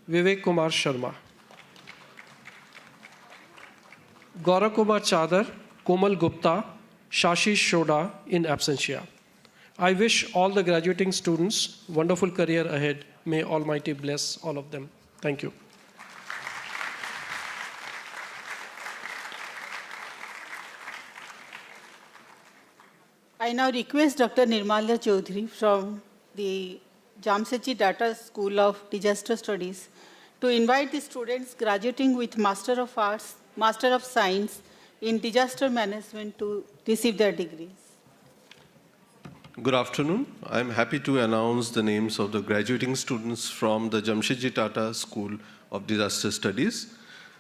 Vivek Kumar Sharma. Gaurav Kumar Chadar, Komal Gupta, Shashi Shoda in absentia. I wish all the graduating students wonderful career ahead. May Almighty bless all of them. Thank you. I now request Dr. Nirmala Chaudhary from the Jamsetji Tata School of Disaster Studies to invite the students graduating with Master of Arts, Master of Science in Disaster Management to receive their degrees. Good afternoon. I'm happy to announce the names of the graduating students from the Jamsetji Tata School of Disaster Studies.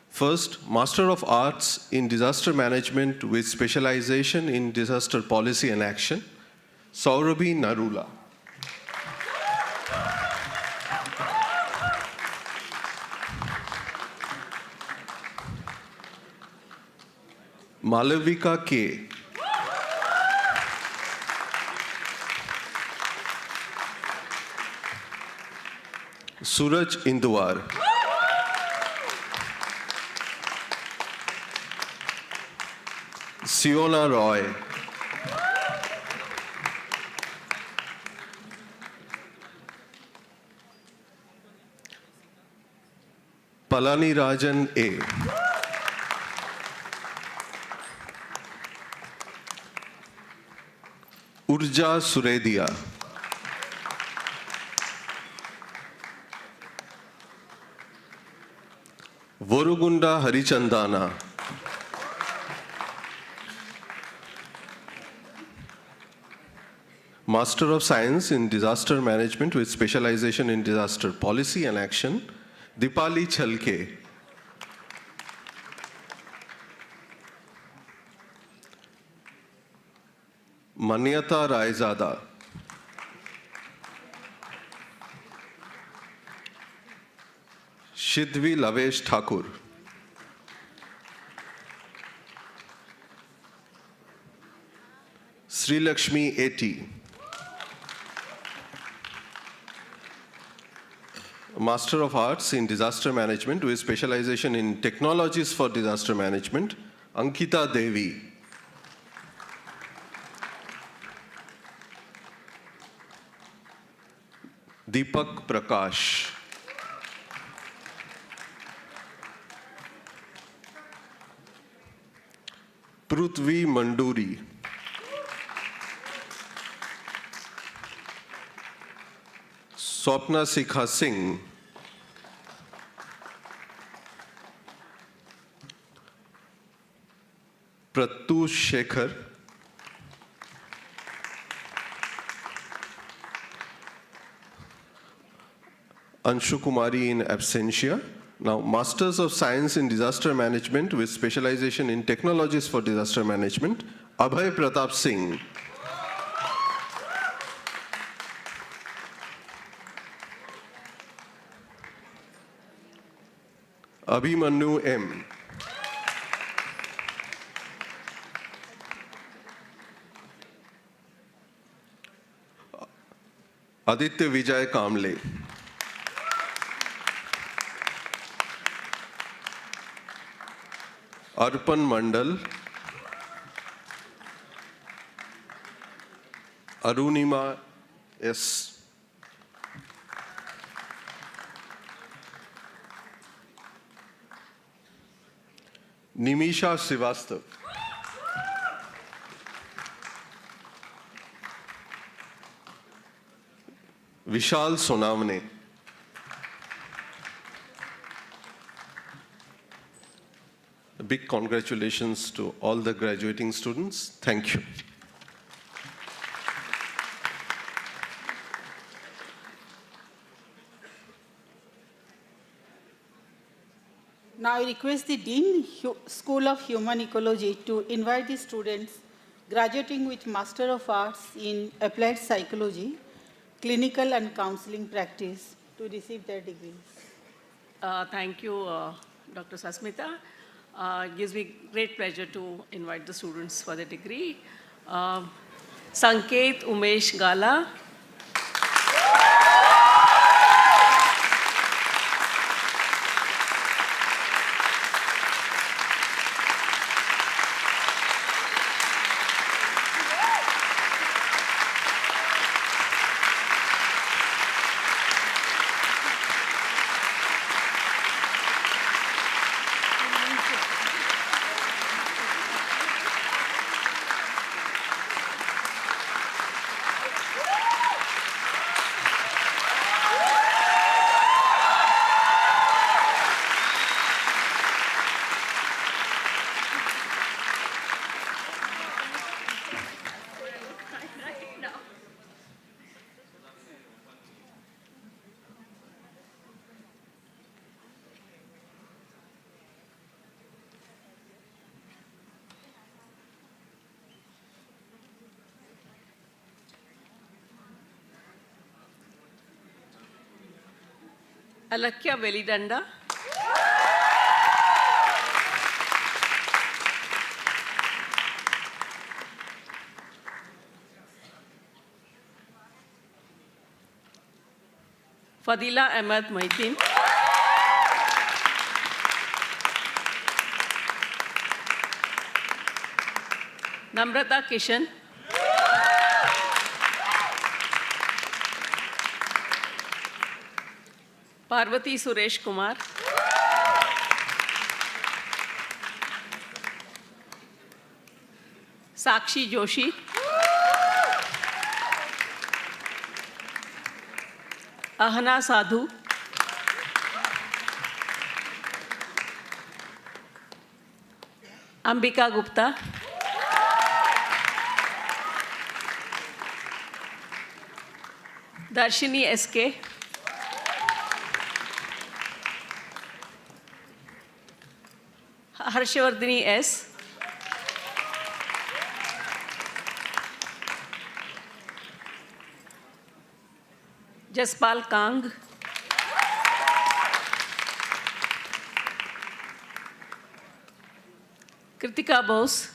First, Master of Arts in Disaster Management with specialization in Disaster Policy and Action, Saurabhi Narula. Malavika K. Suraj Induwar. Siona Roy. Palani Rajan A. Urja Suredia. Vorugunda Harichandana. Master of Science in Disaster Management with specialization in Disaster Policy and Action, Dipali Chalke. Manyata Raizada. Shidvi Lavesh Thakur. Sri Lakshmi A.T. Master of Arts in Disaster Management with specialization in Technologies for Disaster Management, Ankita Devi. Deepak Prakash. Prithvi Manduri. Swapna Sikha Singh. Pratush Shekhar. Anshu Kumari in absentia. Now, Masters of Science in Disaster Management with specialization in Technologies for Disaster Management, Abhay Pratap Singh. Abhimanyu M. Aditya Vijay Kamble. Arpan Mandal. Arunima S. Nimisha Srivastav. Vishal Sonamne. A big congratulations to all the graduating students. Thank you. Now I request the Dean, School of Human Ecology, to invite the students graduating with Master of Arts in Applied Psychology, Clinical and Counseling Practice to receive their degrees. Thank you, Dr. Sasmita. It gives me great pleasure to invite the students for the degree. Sanket Umesh Gala. Alakya Velidanda. Fadila Ahmed Mohideen. Namrata Kishan. Parvati Suresh Kumar. Sakshi Joshi. Ahana Sadhu. Ambika Gupta. Darshini SK. Harshvardhini S. Jaspal Kang. Kritika Bose.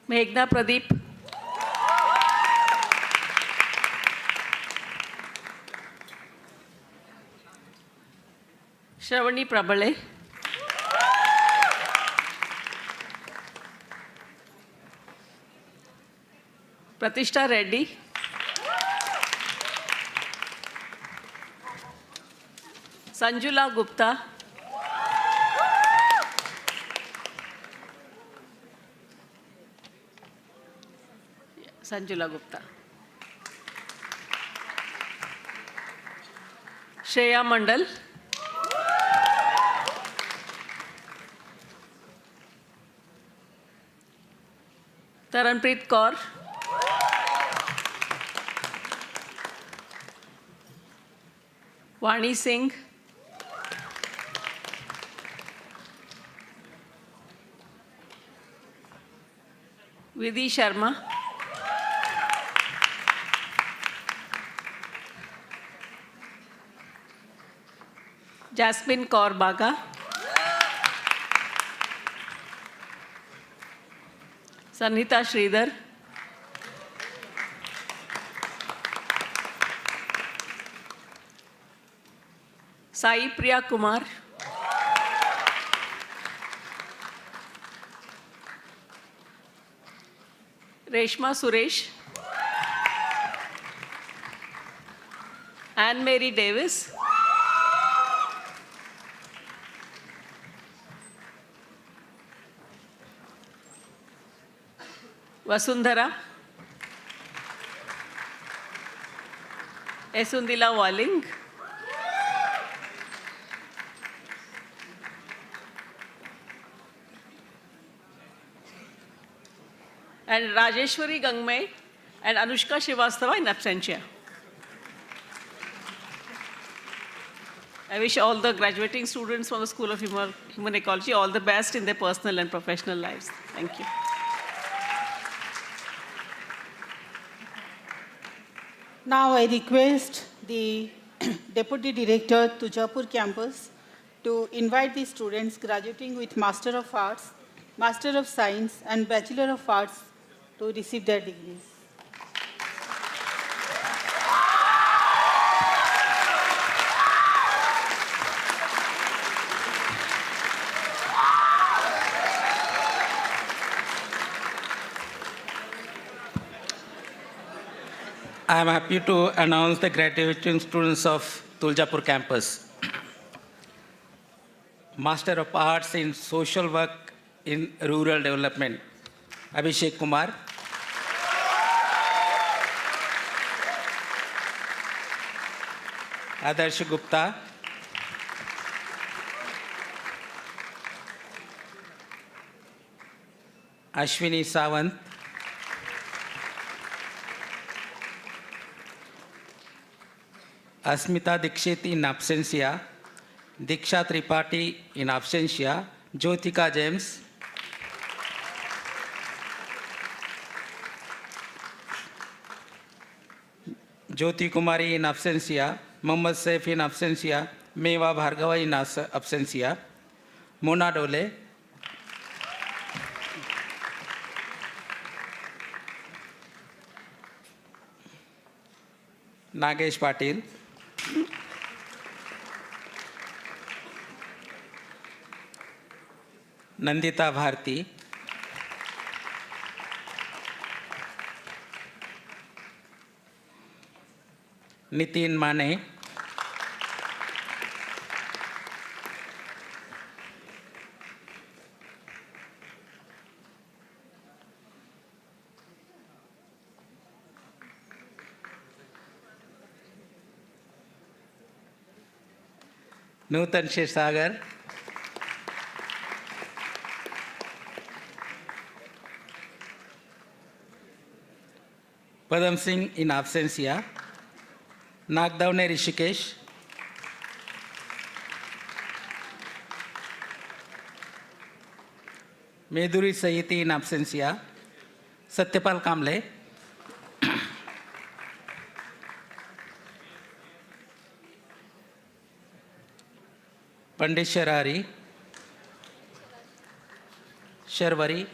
Meghna Pradeep. Shravani Prabale. Pratishta Reddy. Sanjula Gupta. Sanjula Gupta. Shreya Mandal. Taranpreet Kaur. Vani Singh. Vidhi Sharma. Jasmine Kaur Baga. Sanhita Sridhar. Sai Priya Kumar. Reshma Suresh. Anne Mary Davis. Vasundhara. Esundila Walling. And Rajeshwari Gangmay and Anushka Srivastava in absentia. I wish all the graduating students from the School of Human Ecology all the best in their personal and professional lives. Thank you. Now I request the Deputy Director to Jaipur campus to invite the students graduating with Master of Arts, Master of Science and Bachelor of Arts to receive their degrees. I am happy to announce the graduating students of Tuljapur campus. Master of Arts in Social Work in Rural Development, Abhishek Kumar. Adarsh Gupta. Ashwini Sawant. Asmita Dikshit in absentia, Diksha Tripathi in absentia, Jyotika James, Jyoti Kumari in absentia, Mohammad Saif in absentia, Meva Bhargava in absentia, Mona Dole, Nagesh Patil, Nandita Bharti, Nitin Mane, Nutan Shirsagar, Padam Singh in absentia, Nagdavne Rishikesh, Meduri Sahiti in absentia, Satyapal Kamble, Pandit Sharari, Sharwari,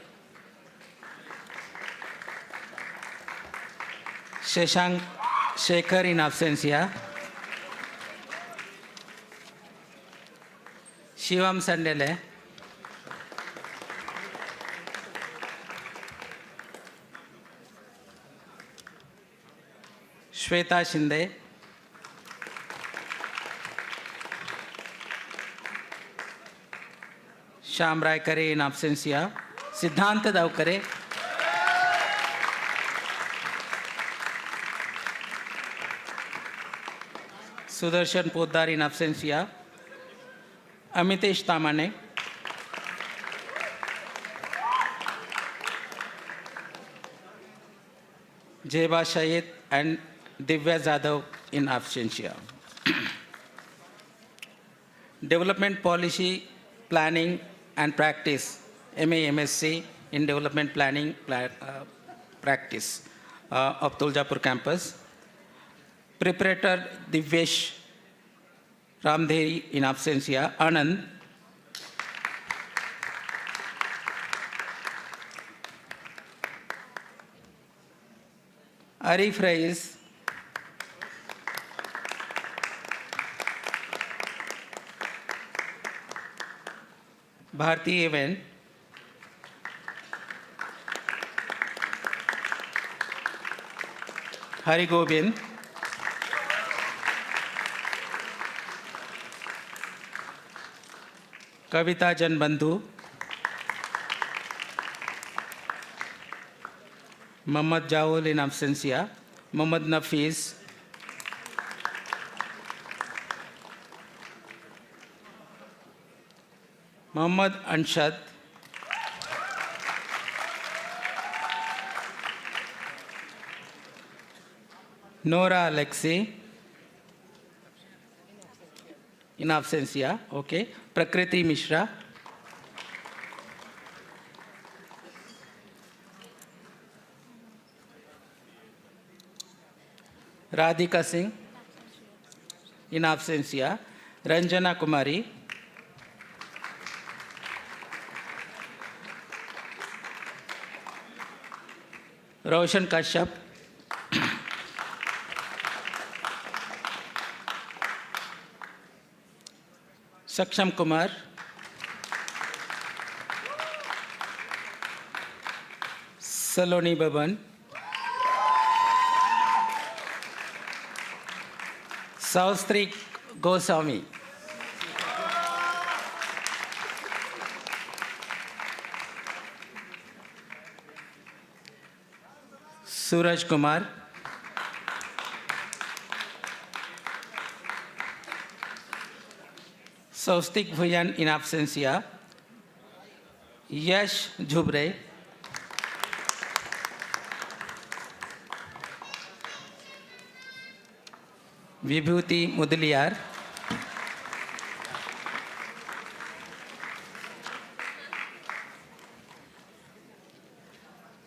Shashank Shekhar in absentia, Shivam संडेले, Shweta Shinde, Shyam रायकरे in absentia, सिद्धांत दावकरे, Sudarshan Poddar in absentia, Amitesh तामाने, जेबा शहीद and Divya Jadhav in absentia. Development Policy, Planning and Practice, MA-MSc in Development Planning Practice of Tuljapur campus. Preparator Divyesh Ramdheri in absentia, Anand. Arif Rais, Bharti Event, Hari Gobind, Kavita Janbandhu, Mohammad Jawul in absentia, Mohammad Nafis, Mohammad Anshad, Nora Alexi, in absentia, okay. Prakriti Mishra, Radhika Singh, in absentia, Ranjana Kumari, Roshan Kashyap, Saksham Kumar, Saloni Baban, Saustri Goswami, Suraj Kumar, Saustik Bhuyan in absentia, Yash Jhubre, Vibhuti Mudaliar,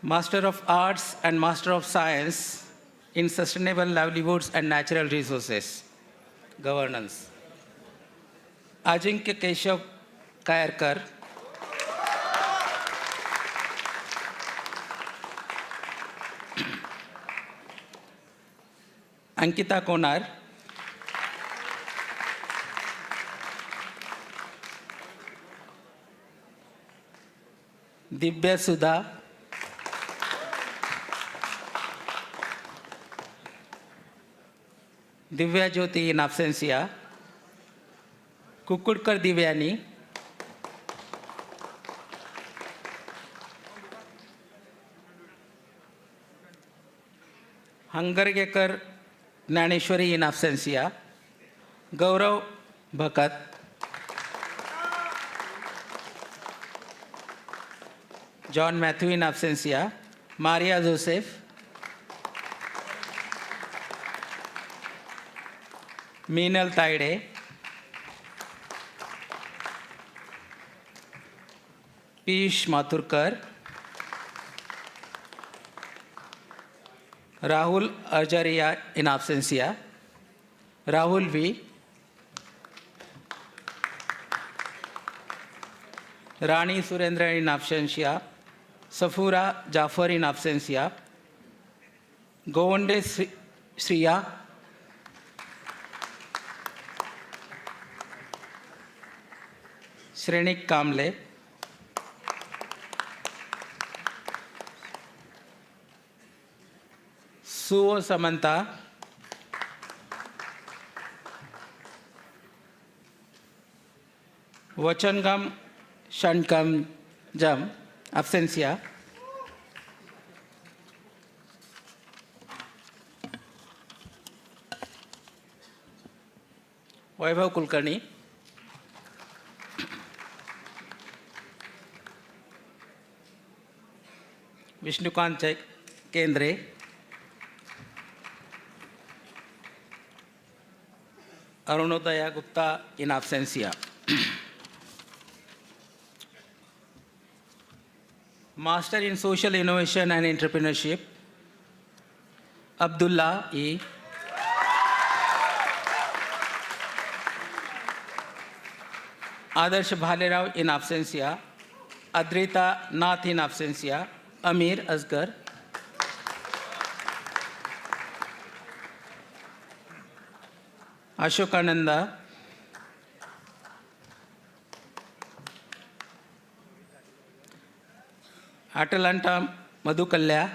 Master of Arts and Master of Science in Sustainable Livelihoods and Natural Resources, Governance, Ajinkya Keshav Kayarkar, Ankita Konar, Dibya Sudha, Divya Jyoti in absentia, Kukudkar Divyani, Hangargekar Naneshwari in absentia, Gaurav Bhakat, John Matthew in absentia, Maria Joseph, Meenal Taide, Piyush Mathurkar, Rahul Arjaria in absentia, Rahul V, Rani Surendra in absentia, Safura Jafar in absentia, Govande Sriya, Shrenik Kamle, सुओ समंता, वचनगम शनकम जम, absentia, Vaibhav Kulkarni, Vishnukant Kendre, Arunodaya Gupta in absentia. Master in Social Innovation and Entrepreneurship, Abdullah E. Adarsh Bhalerao in absentia, Adrita Nath in absentia, Amir Asgar, Ashokananda, Atalanta Madhukalya,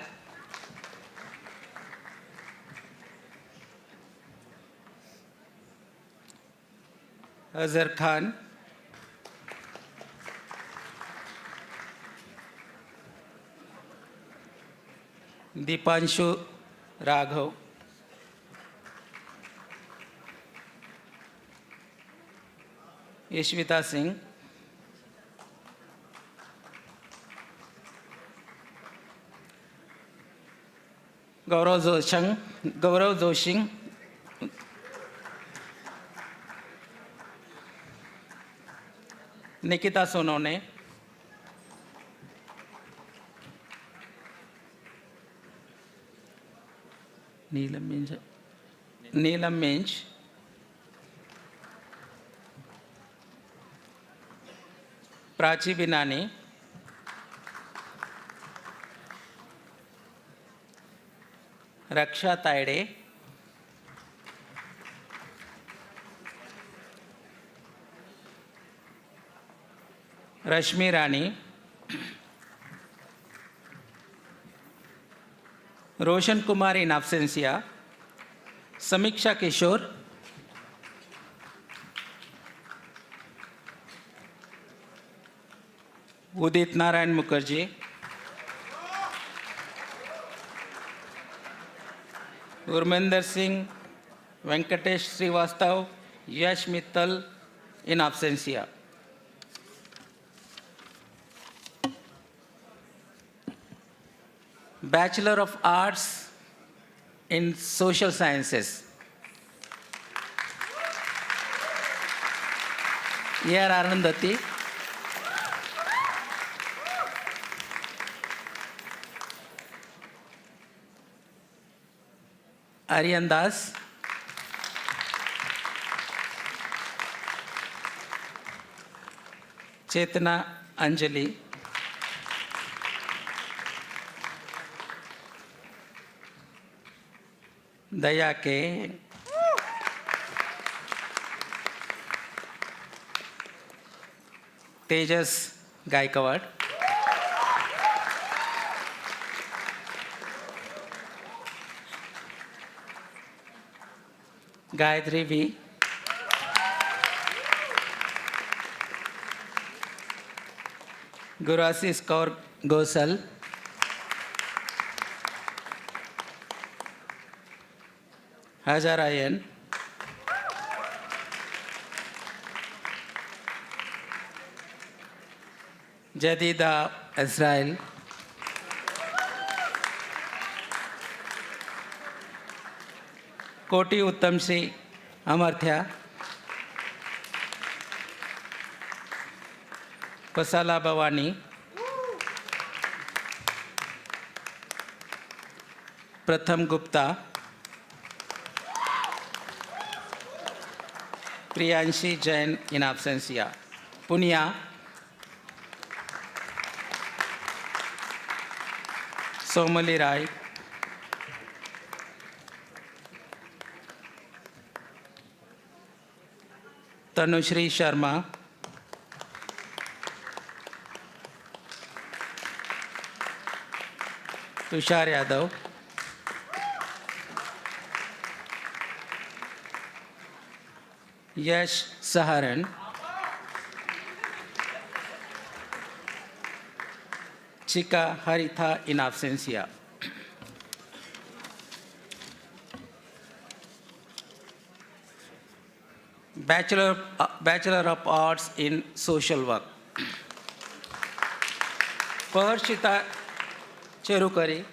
Azhar Khan, Deepanshu Raghav, Ishvita Singh, Gaurav Joshi, Nikita Sonone, Neelam Minch, Prachi Binani, Raksha Taide, Rashmi Rani, Roshan Kumar in absentia, Samiksha Kishore, Udit Narayan Mukherjee, Urminder Singh, Venkatesh Srivastav, Yash Mittal in absentia. Bachelor of Arts in Social Sciences, A.R. Arundhati, Aryan Das, Chetana Anjali, Daya K, Tejas Gaikawad, Gayatri V, Gurasis Kaur Gosal, Hazarayan, Jadida Israel, Koti Uttamsri Amartya, Pasala Bhavani, Pratham Gupta, Priyanshi Jain in absentia, Punya, Somali Rai, Tanushri Sharma, Tushar Yadav, Yash Saharan, Chica Haritha in absentia. Bachelor of Arts in Social Work. Parshita Cherukari,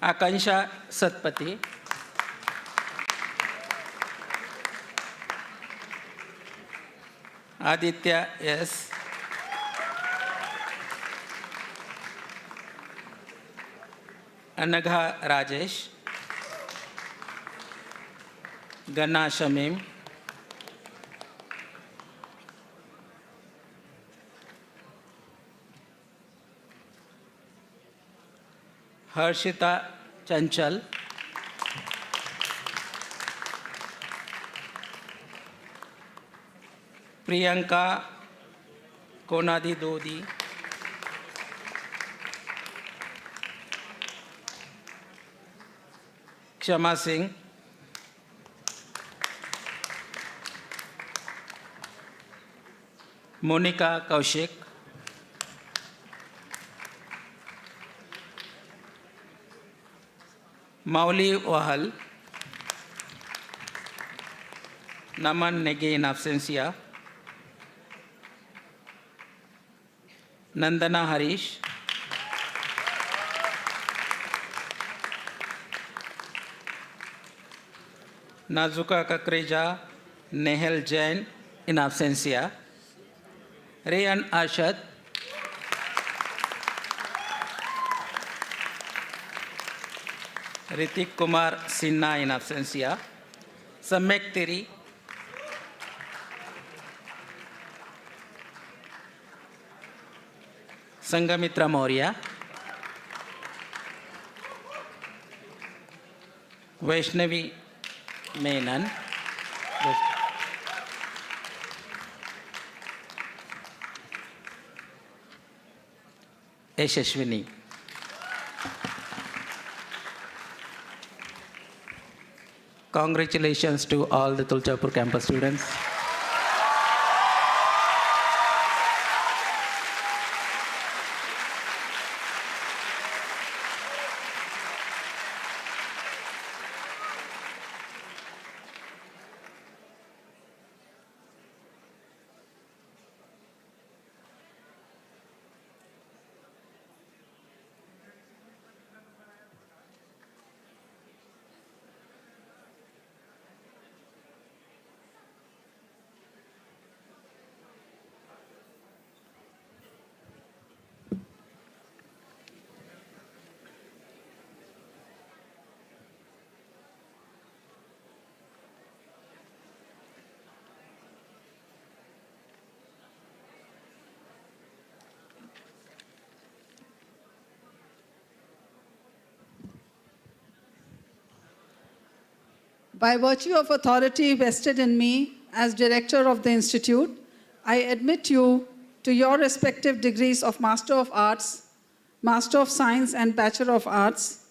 Akansha Satpati, Aditya S, Anagha Rajesh, Gana Shamim, Harshita Chanchal, Priyanka Konadi Dodi, Kshama Singh, Monica Kaushik, Mauli Wahal, Naman Negi in absentia, Nandana Harish, Nazuka Kakreja, Nehal Jain in absentia, Rayan Arshad, Ritik Kumar Sinha in absentia, Samek Tiri, Sangamitra Maurya, Vaishnavi Menon, Yashashwini. Congratulations to all the Tuljapur campus students. By virtue of authority vested in me as director of the institute, I admit you to your respective degrees of Master of Arts, Master of Science, and Bachelor of Arts,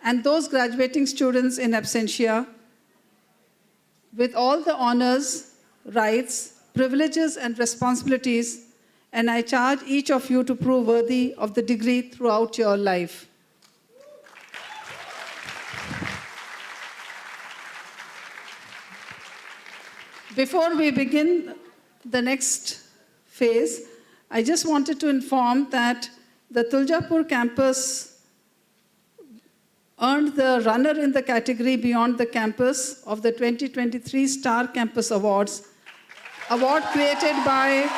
and those graduating students in absentia, with all the honors, rights, privileges, and responsibilities, and I charge each of you to prove worthy of the degree throughout your life. Before we begin the next phase, I just wanted to inform that the Tuljapur campus earned the runner in the category Beyond the Campus of the 2023 Star Campus Awards, award created by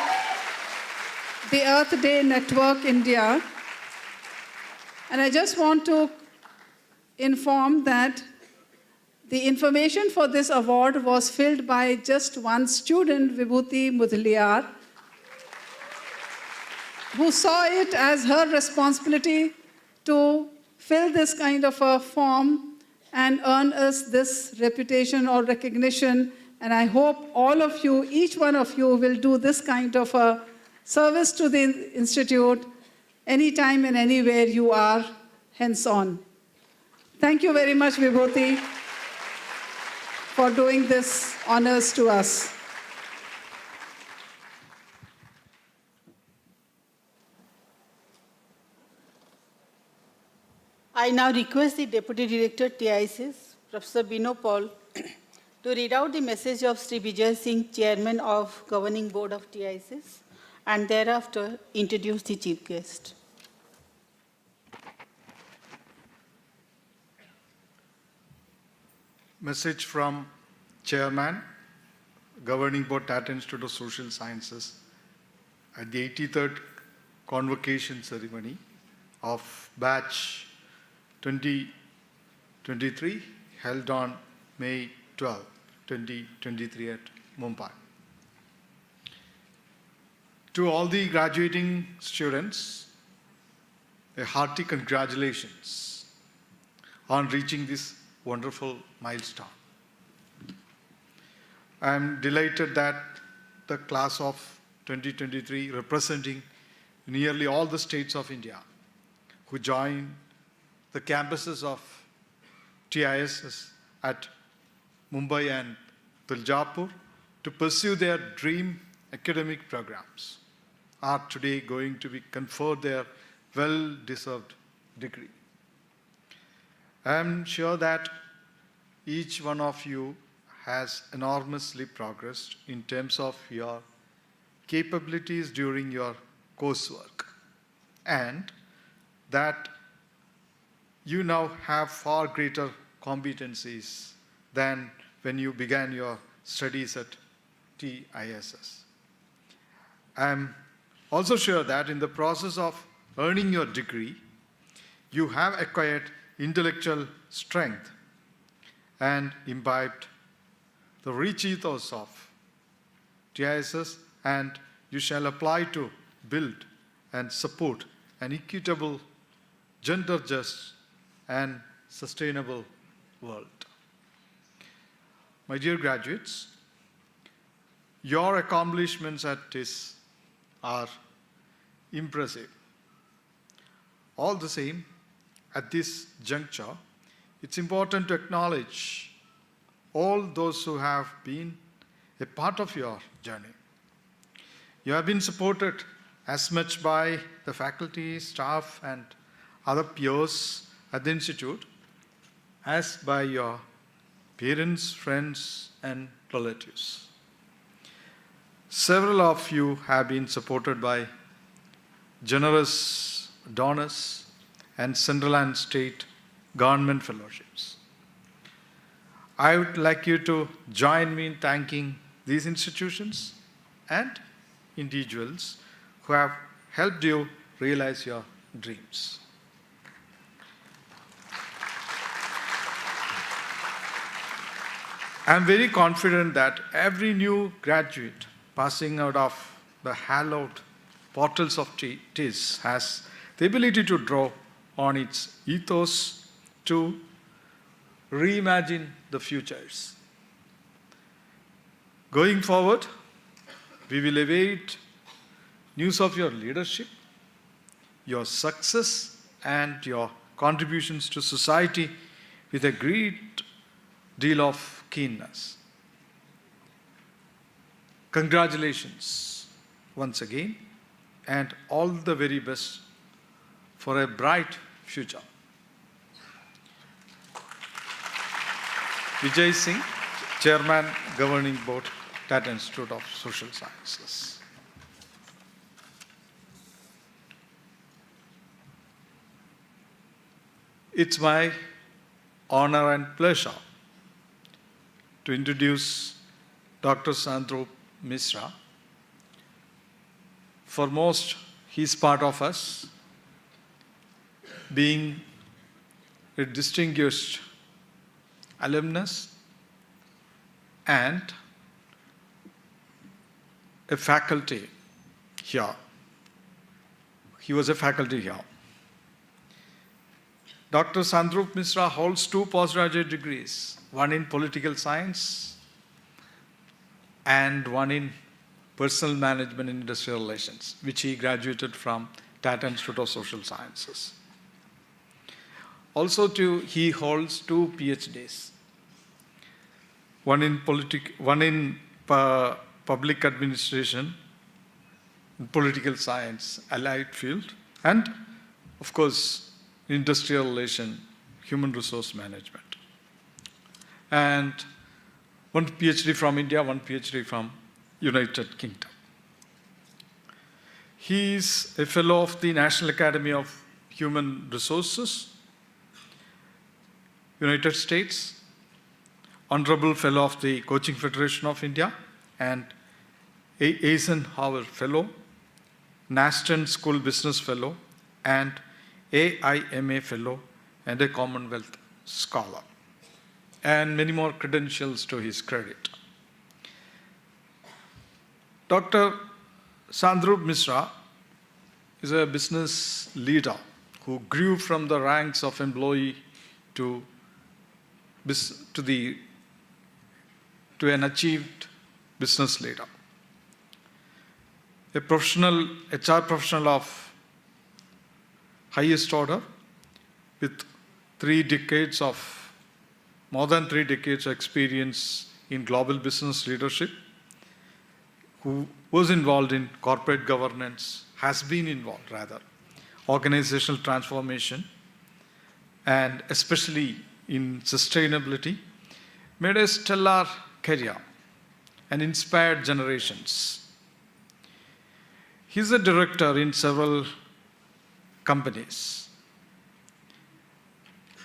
the Earth Day Network India. And I just want to inform that the information for this award was filled by just one student, Vibhuti Mudliar, who saw it as her responsibility to fill this kind of a form and earn us this reputation or recognition And I hope all of you, each one of you, will do this kind of a service to the Institute anytime and anywhere you are, henceon. Thank you very much, Vibhuti, for doing this honors to us. I now request the Deputy Director, TISS, Professor Bino Paul, to read out the message of Sri Vijay Singh, Chairman of Governing Board of TISS, and thereafter introduce the Chief Guest. Message from Chairman, Governing Board, Tata Institute of Social Sciences, at the 83rd Convocation ceremony of batch 2023, held on May 12, 2023 at Mumbai. To all the graduating students, a hearty congratulations on reaching this wonderful milestone. I am delighted that the class of 2023, representing nearly all the states of India, who join the campuses of TISS at Mumbai and Tuljapur to pursue their dream academic programs, are today going to be conferred their well-deserved degree. I am sure that each one of you has enormously progressed in terms of your capabilities during your coursework, and that you now have far greater competencies than when you began your studies at TISS. I am also sure that in the process of earning your degree, you have acquired intellectual strength and imbibed the rich ethos of TISS, and you shall apply to build and support an equitable, gender-just, and sustainable world. My dear graduates, your accomplishments at TISS are impressive. All the same, at this juncture, it's important to acknowledge all those who have been a part of your journey. You have been supported as much by the faculty, staff, and other peers at the Institute as by your parents, friends, and relatives. Several of you have been supported by generous donors and central and state government fellowships. I would like you to join me in thanking these institutions and individuals who have helped you realize your dreams. I am very confident that every new graduate passing out of the hallowed portals of TISS has the ability to draw on its ethos to reimagine the futures. Going forward, we will await news of your leadership, your success, and your contributions to society with a great deal of keenness. Congratulations once again, and all the very best for a bright future. Vijay Singh, Chairman, Governing Board, Tata Institute of Social Sciences. It's my honor and pleasure to introduce Dr. Sandrup Misra. Foremost, he's part of us, being a distinguished alumnus and a faculty here. He was a faculty here. Dr. Sandrup Misra holds 2 postgraduate degrees, one in political science and one in Personal Management and Industrial Relations, which he graduated from Tata Institute of Social Sciences. Also, he holds 2 PhDs, one in public administration, political science, allied field, and of course, industrial relation, human resource management. And 1 PhD from India, 1 PhD from United Kingdom. He is a fellow of the National Academy of Human Resources, United States, Honorable Fellow of the Coaching Federation of India, and Eisenhower Fellow, Naston School Business Fellow, and AIMA Fellow, and a Commonwealth Scholar, and many more credentials to his credit. Dr. Sandrup Mishra is a business leader who grew from the ranks of employee to an achieved business leader. A professional, HR professional of highest order with more than 3 decades of experience in global business leadership, who was involved in corporate governance, has been involved rather, organizational transformation, and especially in sustainability, made a stellar career and inspired generations. He's a director in several companies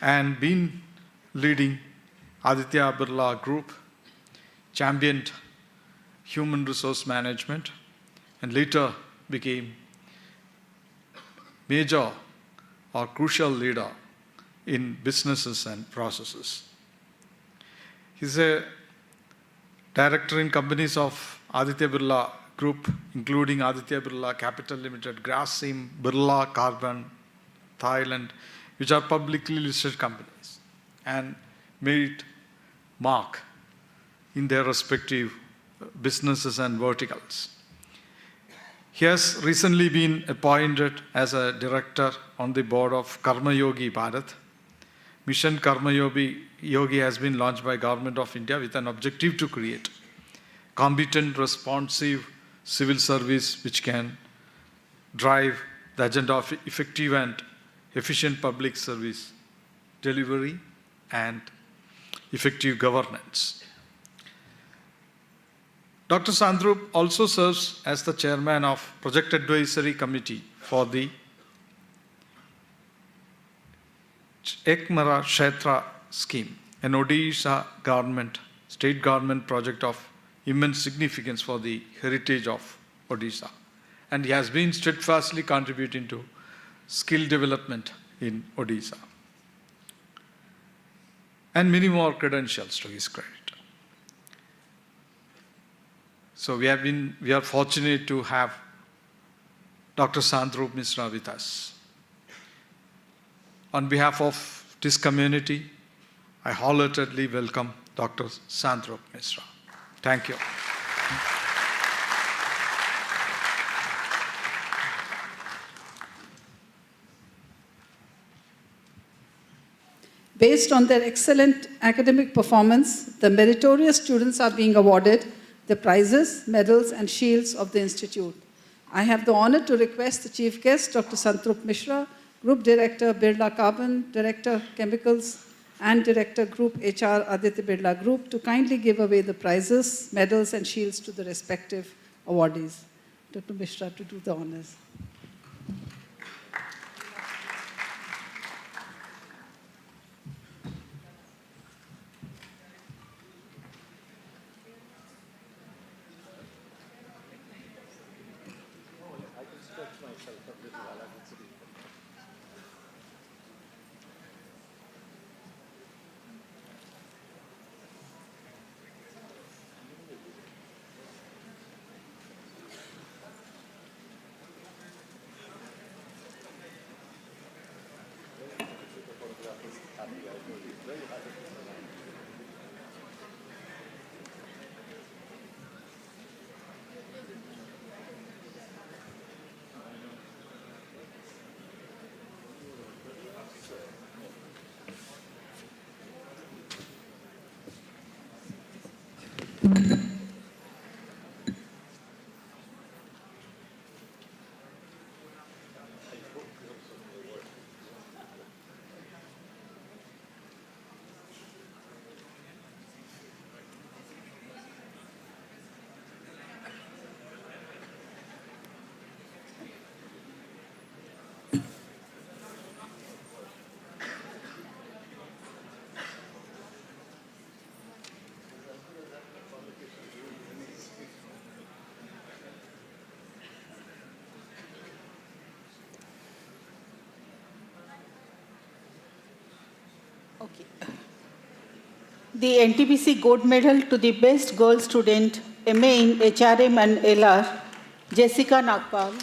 and been leading Aditya Birla Group, championed human resource management, and later became major or crucial leader in businesses and processes. He's a director in companies of Aditya Birla Group, including Aditya Birla Capital Limited, Grasim, Birla Carbon, Thailand, which are publicly listed companies, and made mark in their respective businesses and verticals. He has recently been appointed as a director on the board of Karma Yogi Bharat. Mission Karma Yogi has been launched by Government of India with an objective to create competent, responsive civil service which can drive the agenda of effective and efficient public service delivery and effective governance. Dr. Sandrup also serves as the chairman of Project Advisory Committee for the Ekmara Kshetra scheme, an Odisha government, state government project of immense significance for the heritage of Odisha. And he has been steadfastly contributing to skill development in Odisha. And many more credentials to his credit. So we are fortunate to have Dr. Sandrup Mishra with us. On behalf of this community, I wholeheartedly welcome Dr. Sandrup Mishra. Thank you. Based on their excellent academic performance, the meritorious students are being awarded the prizes, medals, and shields of the Institute. I have the honor to request the Chief Guest, Dr. Sandrup Mishra, Group Director, Birla Carbon, Director, Chemicals, and Director, Group HR, Aditya Birla Group, to kindly give away the prizes, medals, and shields to the respective awardees. Dr. Mishra, to do the honors. Okay. The NTPC Gold Medal to the Best Girl Student, MA in HRM and LR, Jessica Nagpal.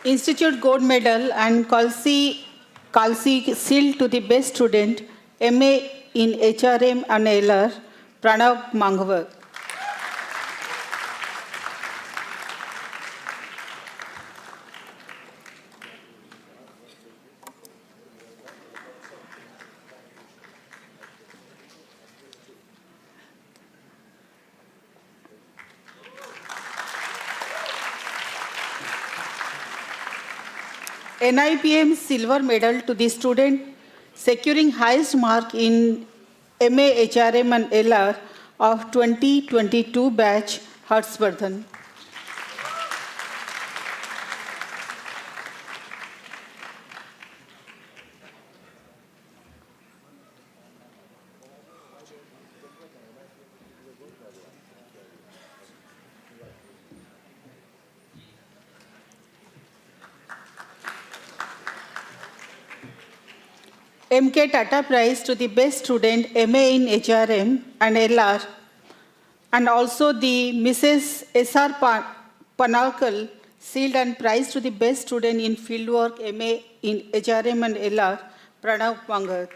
Institute Gold Medal and Kalsi Seal to the Best Student, MA in HRM and LR, Pranav Manghavat. NIPM Silver Medal to the student securing highest mark in MA HRM and LR of 2022 batch, Harshvardhan. MK Tata Prize to the Best Student, MA in HRM and LR, and also the Mrs. S.R. Panakal Shield and Prize to the Best Student in Fieldwork, MA in HRM and LR, Pranav Manghavat.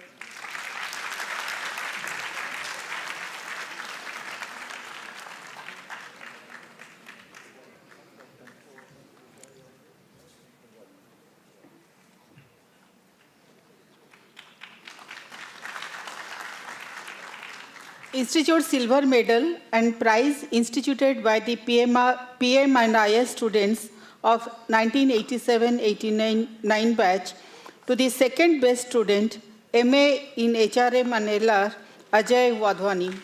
Institute Silver Medal and Prize instituted by the PM and IS students of 1987-89 batch to the second best student, MA in HRM and LR, Ajay Wadhwani.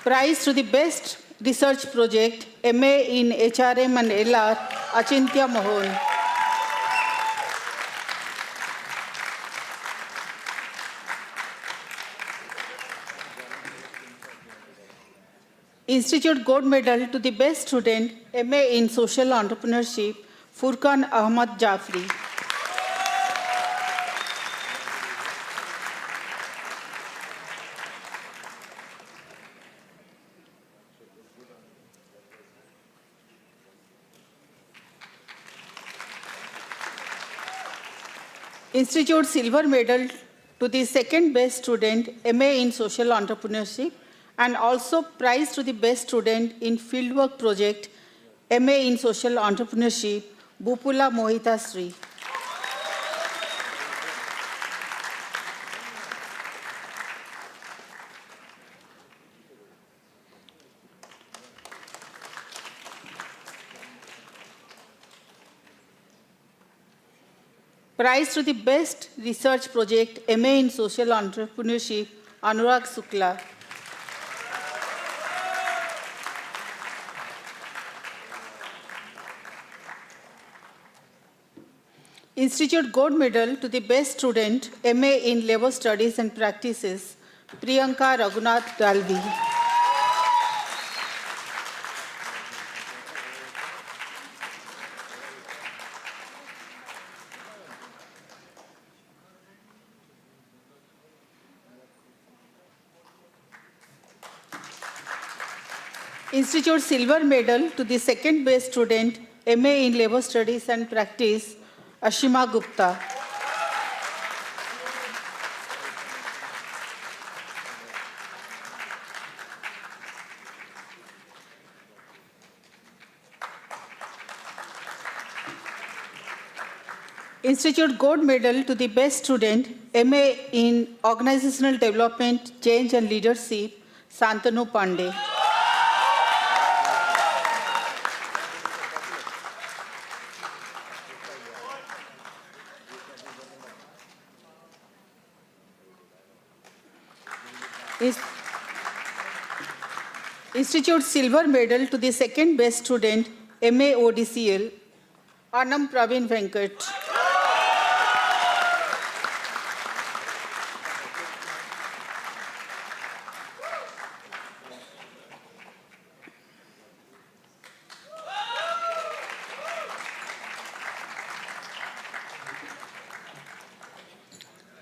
Prize to the best research project, MA in HRM and LR, Achintya Mohan. Institute Gold Medal to the Best Student, MA in Social Entrepreneurship, Furkan Ahmad Jafri. Institute Silver Medal to the second best student, MA in Social Entrepreneurship, and also prize to the best student in Fieldwork Project, MA in Social Entrepreneurship, Bupula Mohita Sri. Prize to the best research project, MA in Social Entrepreneurship, Anurag Sukla. Institute Gold Medal to the best student, MA in Labor Studies and Practices, Priyanka Raghunath Dalvi. Institute Silver Medal to the second best student, MA in Labor Studies and Practice, Ashima Gupta. Institute Gold Medal to the Best Student, MA in Organizational Development, Change and Leadership, Santanu Pandey. Institute Silver Medal to the Second Best Student, MA ODCL, Anam Praveen Venkat.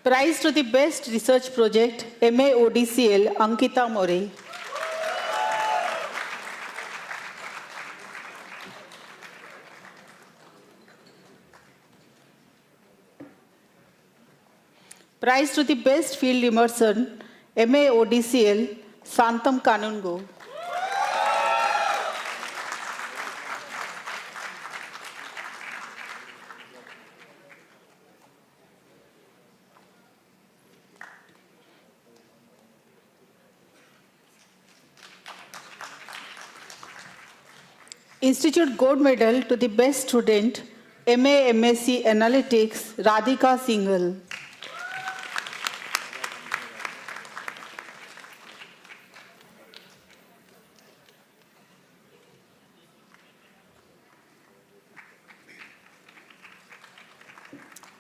Prize to the Best Research Project, MA ODCL, Ankita More. Prize to the Best Field Immersion, MA ODCL, Santam Kanungo. Institute Gold Medal to the Best Student, MA MSc Analytics, Radhika Singhal.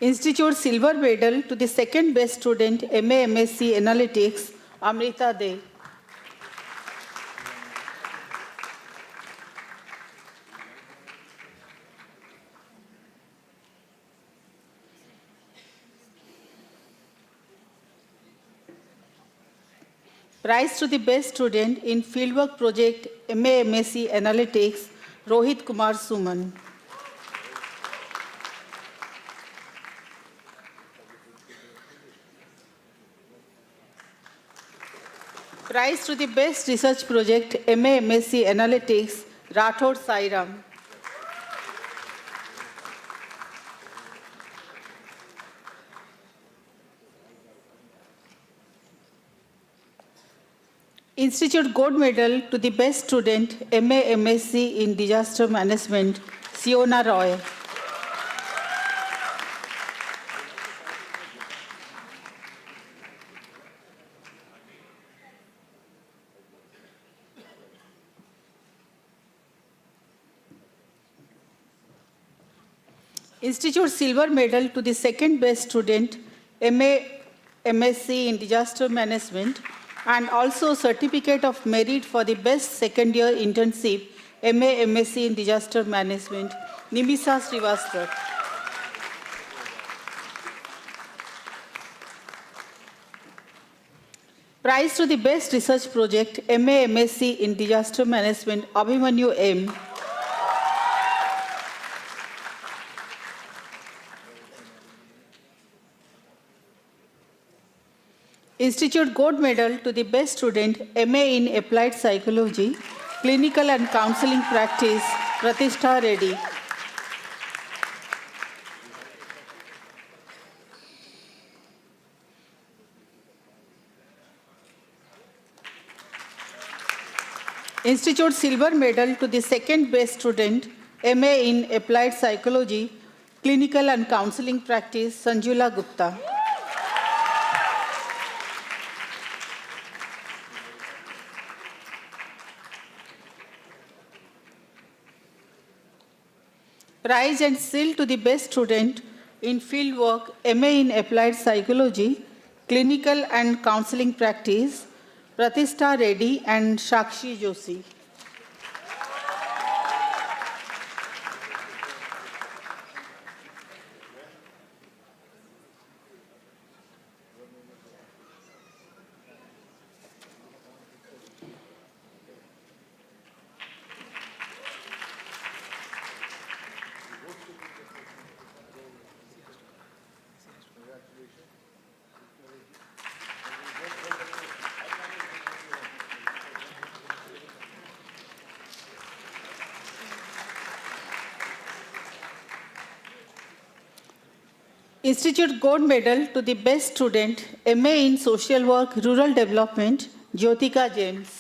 Institute Silver Medal to the Second Best Student, MA MSc Analytics, Amrita De. Prize to the Best Student in Fieldwork Project, MA MSc Analytics, Rohit Kumar Suman. Prize to the Best Research Project, MA MSc Analytics, Rathod Sairam. Institute Gold Medal to the Best Student, MA MSc in Disaster Management, Siona Roy. Institute Silver Medal to the Second Best Student, MA MSc in Disaster Management, and also Certificate of Merit for the Best Second Year Internship, MA MSc in Disaster Management, Nimisa Srivastava. Prize to the Best Research Project, MA MSc in Disaster Management, Abhimanyu M. Institute Gold Medal to the Best Student, MA in Applied Psychology, Clinical and Counseling Practice, Pratishtha Reddy. Institute Silver Medal to the Second Best Student, MA in Applied Psychology, Clinical and Counseling Practice, Sanjula Gupta. Prize and seal to the Best Student in Fieldwork, MA in Applied Psychology, Clinical and Counseling Practice, Pratishtha Reddy and Shakshi Joshi. Institute Gold Medal to the best student, MA in Social Work, Rural Development, Jyotika James.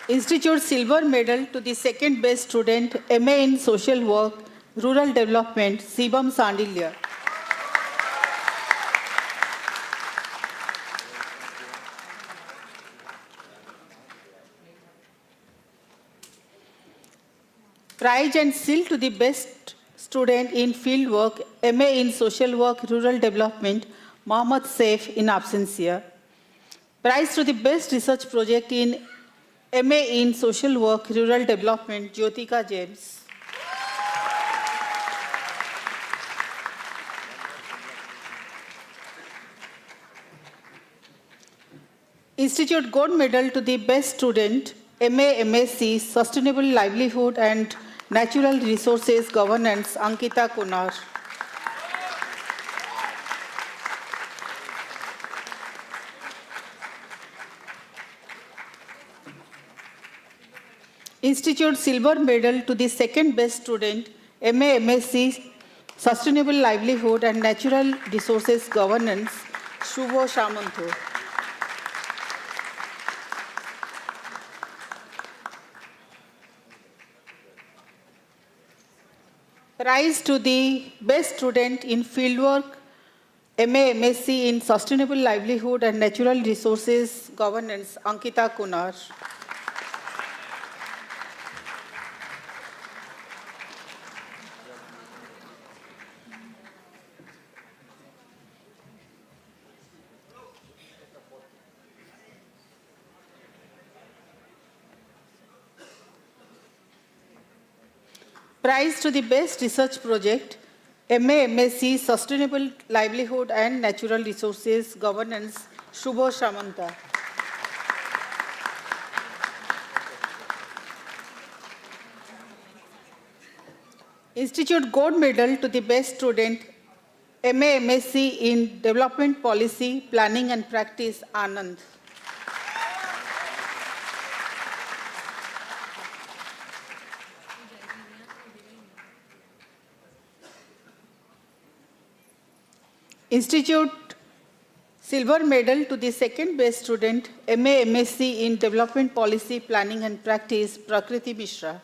Institute Silver Medal to the second best student, MA in Social Work, Rural Development, Sibam Sandilya. Prize and seal to the best student in field work, MA in Social Work, Rural Development, Mohammad Saif in absentia. Prize to the best research project in MA in Social Work, Rural Development, Jyotika James. Institute Gold Medal to the best student, MA MSc, Sustainable Livelihood and Natural Resources Governance, Ankita Kunar. Institute Silver Medal to the second best student, MA MSc, Sustainable Livelihood and Natural Resources Governance, Shubho Shamanto. Prize to the best student in fieldwork, MA MSc in Sustainable Livelihood and Natural Resources Governance, Ankita Kunar. Prize to the best research project, MA MSc Sustainable Livelihood and Natural Resources Governance, Shubho Shamanta. Institute Gold Medal to the best student, MA MSc in Development Policy, Planning and Practice, Anand. Institute Silver Medal to the second best student, MA MSc in Development Policy, Planning and Practice, Prakriti Mishra.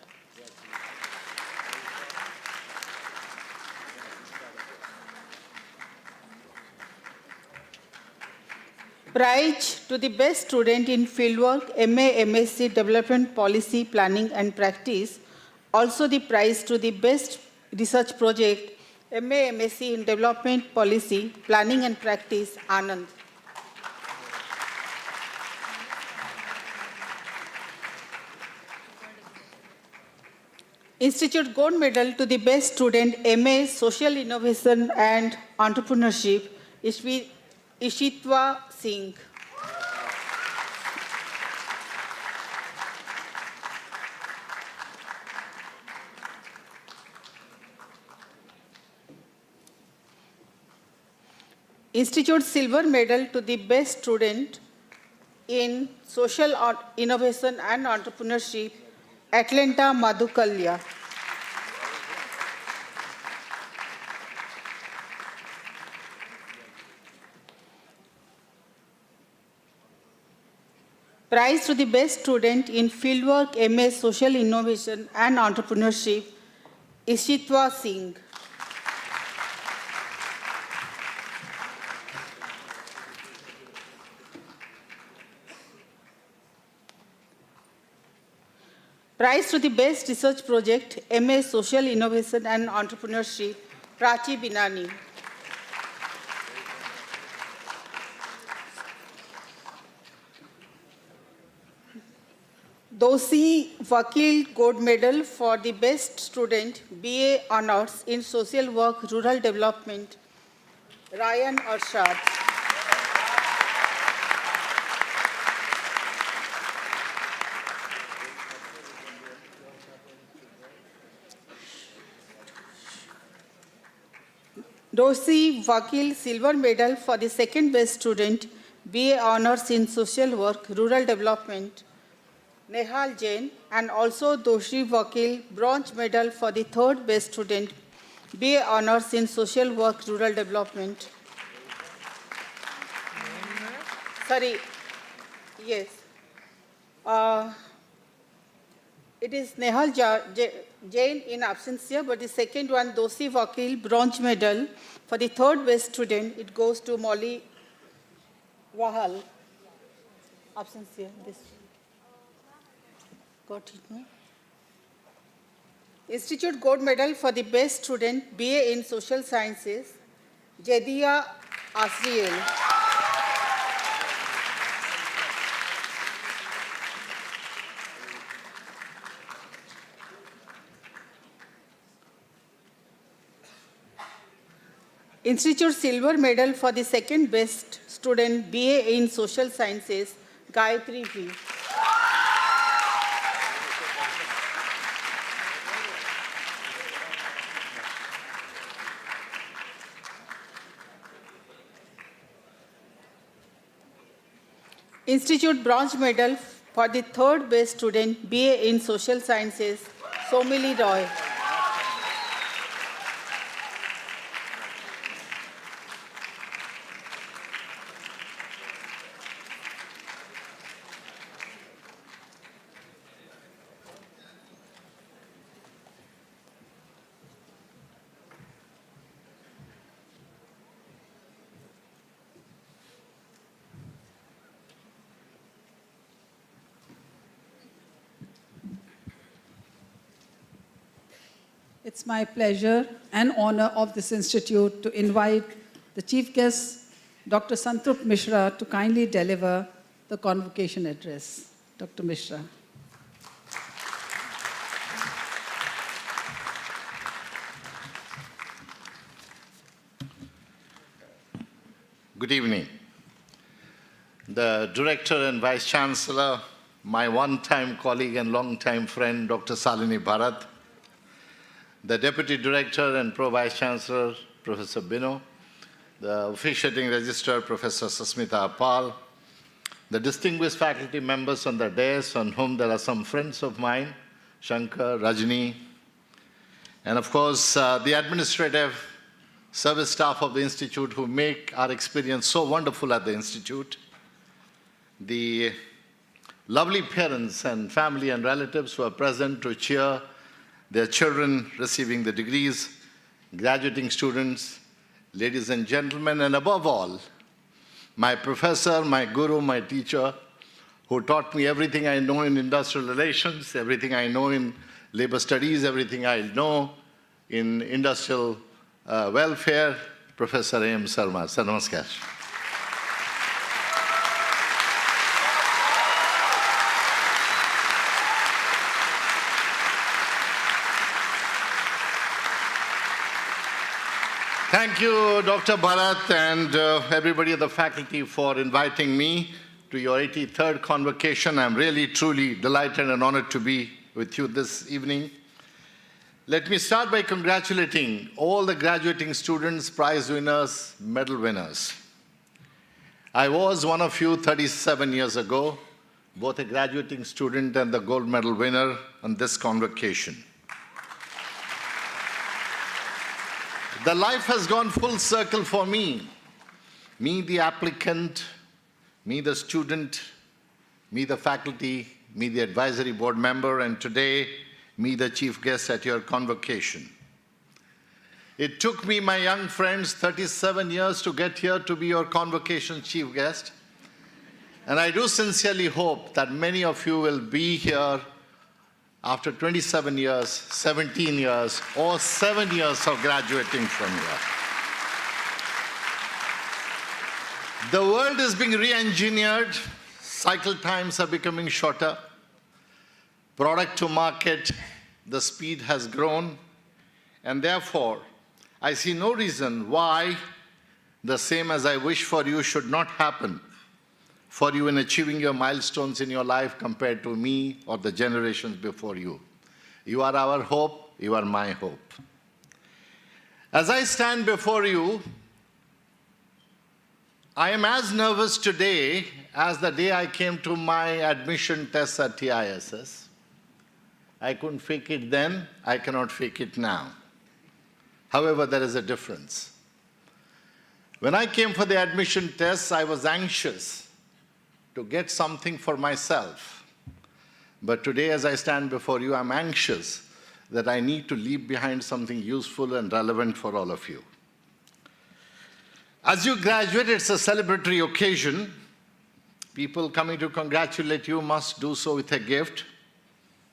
Prize to the best student in fieldwork, MA MSc Development Policy, Planning and Practice. Also the prize to the best research project, MA MSc in Development Policy, Planning and Practice, Anand. Institute Gold Medal to the best student, MA Social Innovation and Entrepreneurship, Ishitwa Singh. Institute Silver Medal to the best student in Social Innovation and Entrepreneurship, Atlanta Madhukalya. Prize to the best student in fieldwork, MA Social Innovation and Entrepreneurship, Ishitwa Singh. Prize to the best research project, MA Social Innovation and Entrepreneurship, Prachi Binani. Dosi Vakil Gold Medal for the best student, BA Honors in Social Work, Rural Development, Ryan Arshad. Dosi Vakil Silver Medal for the second best student, BA Honours in Social Work, Rural Development, Nehal Jain, and also Doshi Vakil Bronze Medal for the third best student, BA Honours in Social Work, Rural Development. Sorry, yes. It is Nehal Jain in absentia, but the second one, Dosi Vakil Bronze Medal for the third best student, it goes to Molly Wahal. Absentia, this. Got it, no? Institute Gold Medal for the best student, BA in Social Sciences, Jediya Asriel. Institute Silver Medal for the second best student, BA in Social Sciences, Gayatri V. Institute Bronze Medal for the third best student, BA in Social Sciences, Somili Roy. It's my pleasure and honor of this institute to invite the chief guest, Dr. Santup Mishra, to kindly deliver the convocation address. Dr. Mishra. Good evening. The Director and Vice Chancellor, my one-time colleague and long-time friend, Dr. Salini Bharat, the Deputy Director and Pro-Vice Chancellor, Professor Bino, the Officiating Registrar, Professor Sasmita Apal, the distinguished faculty members on the dais, on whom there are some friends of mine, Shankar, Rajni, and of course, the administrative service staff of the Institute who make our experience so wonderful at the Institute, the lovely parents and family and relatives who are present to cheer their children receiving the degrees, graduating students, ladies and gentlemen, and above all, my professor, my guru, my teacher, who taught me everything I know in industrial relations, everything I know in labor studies, everything I know in industrial welfare, Professor A.M. Sarma. Sir, namaskar. Thank you, Dr. Bharat, and everybody at the faculty for inviting me to your 83rd Convocation. I'm really, truly delighted and honored to be with you this evening. Let me start by congratulating all the graduating students, prize winners, medal winners. I was one of you 37 years ago, both a graduating student and the gold medal winner on this convocation. The life has gone full circle for me. Me, the applicant, me, the student, me, the faculty, me, the advisory board member, and today, me, the chief guest at your convocation. It took me, my young friends, 37 years to get here to be your convocation chief guest. And I do sincerely hope that many of you will be here after 27 years, 17 years, or 7 years of graduating from here. The world is being re-engineered. Cycle times are becoming shorter. Product to market, the speed has grown. And therefore, I see no reason why the same as I wish for you should not happen for you in achieving your milestones in your life compared to me or the generations before you. You are our hope, you are my hope. As I stand before you, I am as nervous today as the day I came to my admission test at TISS. I couldn't fake it then, I cannot fake it now. However, there is a difference. When I came for the admission test, I was anxious to get something for myself. But today, as I stand before you, I'm anxious that I need to leave behind something useful and relevant for all of you. As you graduate, it's a celebratory occasion. People coming to congratulate you must do so with a gift.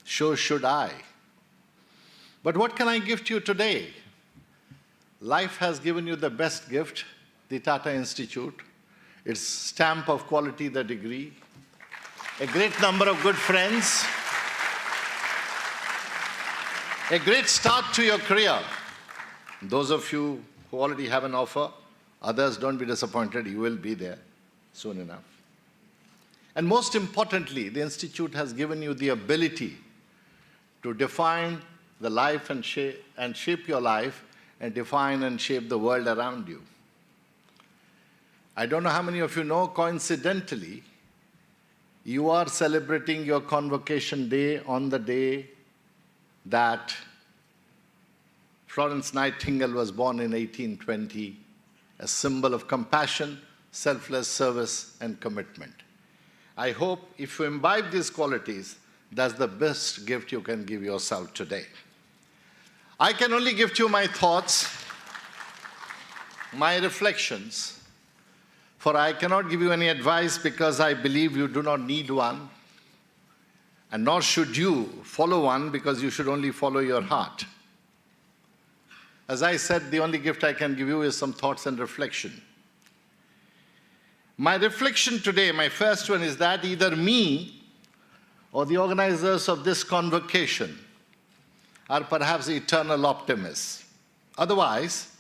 So should I. But what can I gift you today? Life has given you the best gift, the Tata Institute, its stamp of quality, the degree, a great number of good friends, a great start to your career. Those of you who already have an offer, others, don't be disappointed, you will be there soon enough. And most importantly, the Institute has given you the ability to define the life and shape your life and define and shape the world around you. I don't know how many of you know, coincidentally, you are celebrating your convocation day on the day that Florence Nightingale was born in 1820, a symbol of compassion, selfless service, and commitment. I hope if you imbibe these qualities, that's the best gift you can give yourself today. I can only gift you my thoughts, my reflections, for I cannot give you any advice because I believe you do not need one, and nor should you follow one because you should only follow your heart. As I said, the only gift I can give you is some thoughts and reflection. My reflection today, my first one, is that either me or the organizers of this convocation are perhaps eternal optimists. Otherwise,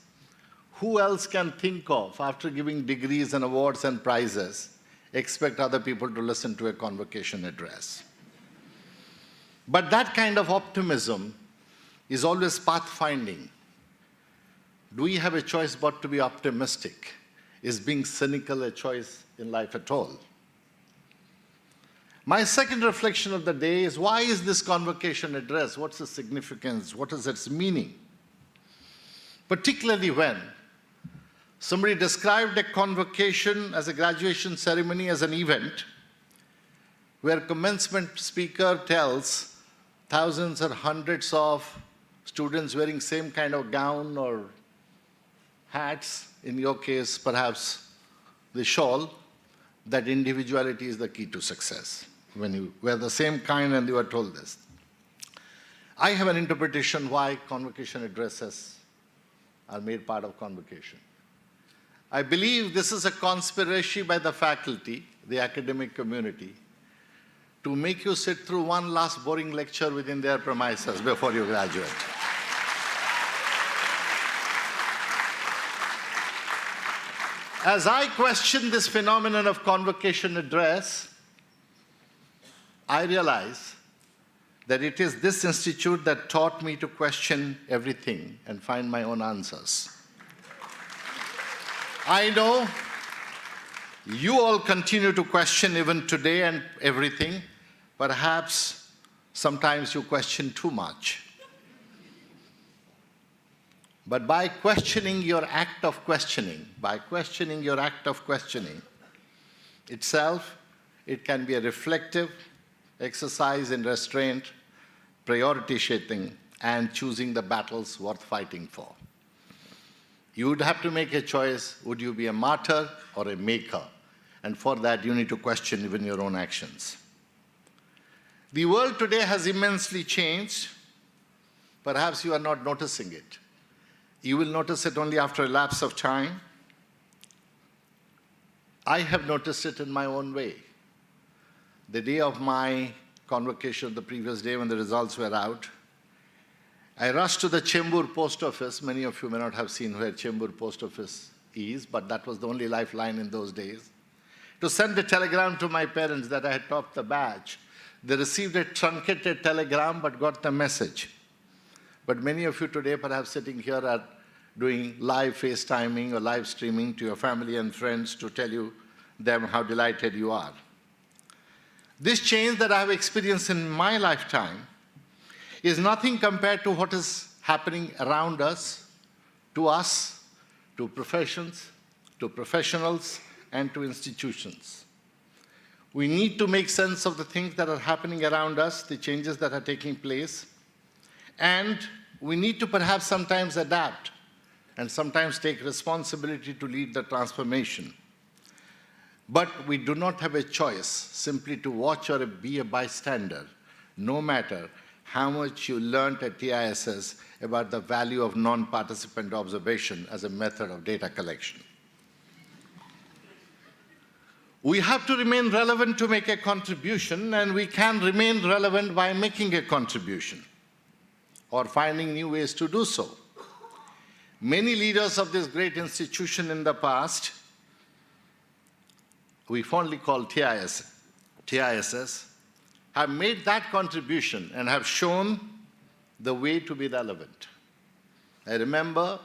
who else can think of, after giving degrees and awards and prizes, expect other people to listen to a convocation address? But that kind of optimism is always pathfinding. Do we have a choice but to be optimistic? Is being cynical a choice in life at all? My second reflection of the day is, why is this convocation address? What's the significance? What is its meaning? Particularly when somebody described a convocation as a graduation ceremony as an event where commencement speaker tells thousands or hundreds of students wearing same kind of gown or hats, in your case perhaps the shawl, that individuality is the key to success. When you wear the same kind and you are told this. I have an interpretation why convocation addresses are made part of convocation. I believe this is a conspiracy by the faculty, the academic community, to make you sit through one last boring lecture within their premises before you graduate. As I question this phenomenon of convocation address, I realize that it is this institute that taught me to question everything and find my own answers. I know you all continue to question even today and everything. Perhaps sometimes you question too much. But by questioning your act of questioning, itself, it can be a reflective exercise in restraint, priority shaping, and choosing the battles worth fighting for. You would have to make a choice. Would you be a martyr or a maker? And for that, you need to question even your own actions. The world today has immensely changed. Perhaps you are not noticing it. You will notice it only after a lapse of time. I have noticed it in my own way. The day of my convocation, the previous day when the results were out, I rushed to the Chembur post office. Many of you may not have seen where Chembur post office is, but that was the only lifeline in those days, to send a telegram to my parents that I had topped the batch. They received a truncated telegram but got the message. But many of you today, perhaps sitting here, are doing live FaceTiming or live streaming to your family and friends to tell them how delighted you are. This change that I have experienced in my lifetime is nothing compared to what is happening around us, to professions, to professionals, and to institutions. We need to make sense of the things that are happening around us, the changes that are taking place, and we need to perhaps sometimes adapt and sometimes take responsibility to lead the transformation. But we do not have a choice simply to watch or be a bystander, no matter how much you learned at TISS about the value of non-participant observation as a method of data collection. We have to remain relevant to make a contribution, and we can remain relevant by making a contribution or finding new ways to do so. Many leaders of this great institution in the past, we fondly call TISS, have made that contribution and have shown the way to be relevant. I remember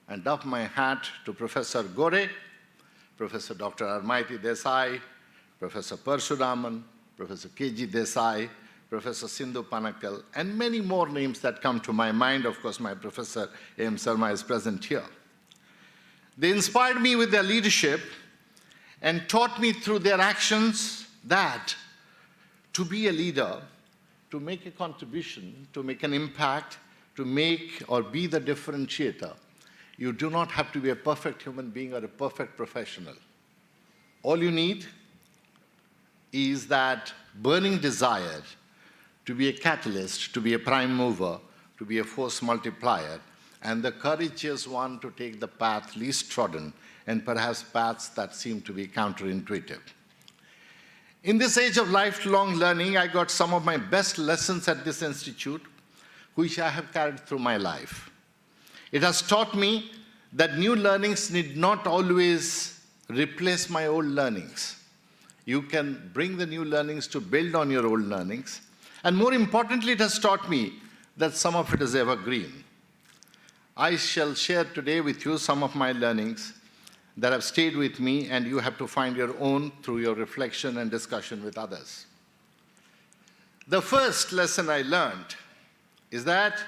and doff my hat to Professor Gore, Professor Dr. Armaiti Desai, Professor Parshudaman, Professor K.G. Desai, Professor Sindhu Panakal, and many more names that come to my mind. Of course, my Professor A.M. Sarma is present here. They inspired me with their leadership and taught me through their actions that to be a leader, to make a contribution, to make an impact, to make or be the differentiator, you do not have to be a perfect human being or a perfect professional. All you need is that burning desire to be a catalyst, to be a prime mover, to be a force multiplier, and the courageous one to take the path least trodden, and perhaps paths that seem to be counterintuitive. In this age of lifelong learning, I got some of my best lessons at this institute, which I have carried through my life. It has taught me that new learnings need not always replace my old learnings. You can bring the new learnings to build on your old learnings. And more importantly, it has taught me that some of it is evergreen. I shall share today with you some of my learnings that have stayed with me, and you have to find your own through your reflection and discussion with others. The first lesson I learned is that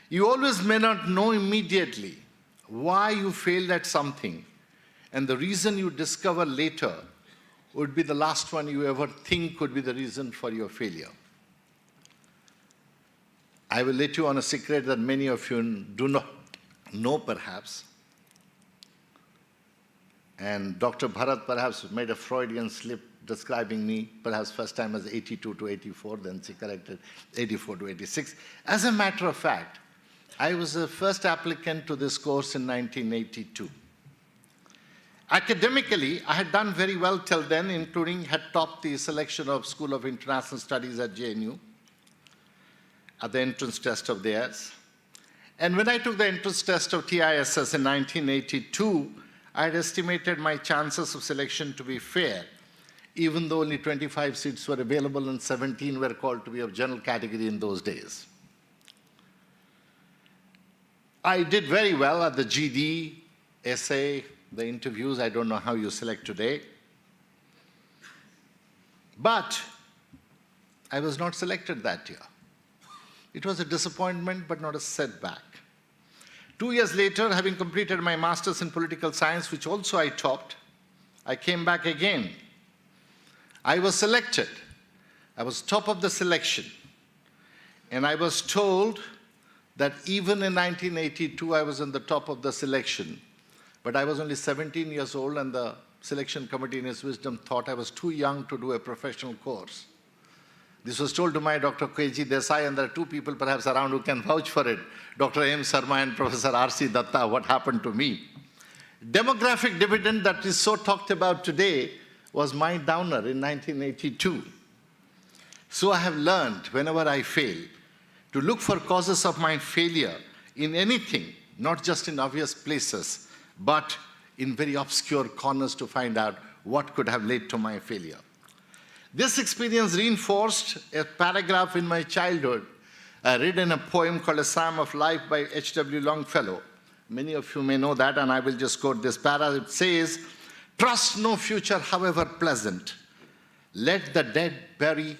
you always may not know immediately why you failed at something, and the reason you discover later would be the last one you ever think could be the reason for your failure. I will let you on a secret that many of you do not know perhaps. And Dr. Bharat perhaps made a Freudian slip describing me perhaps first time as 82 to 84, then she corrected 84 to 86. As a matter of fact, I was the first applicant to this course in 1982. Academically, I had done very well till then, including had topped the selection of School of International Studies at JNU at the entrance test of theirs. And when I took the entrance test of TISS in 1982, I had estimated my chances of selection to be fair, even though only 25 seats were available and 17 were called to be of general category in those days. I did very well at the GD, essay, the interviews. I don't know how you select today. But I was not selected that year. It was a disappointment, but not a setback. 2 years later, having completed my master's in political science, which also I topped, I came back again. I was selected. I was top of the selection. And I was told that even in 1982, I was in the top of the selection. But I was only 17 years old, and the selection committee in its wisdom thought I was too young to do a professional course. This was told to my Dr. K.G. Desai, and there are two people perhaps around who can vouch for it, Dr. A.M. Sarma and Professor R.C. Datta, what happened to me. Demographic dividend that is so talked about today was my downer in 1982. So I have learned, whenever I fail, to look for causes of my failure in anything, not just in obvious places, but in very obscure corners to find out what could have led to my failure. This experience reinforced a paragraph in my childhood I read in a poem called A Psalm of Life by H.W. Longfellow, Many of you may know that, and I will just quote this para. It says, "Trust no future, however pleasant. Let the dead past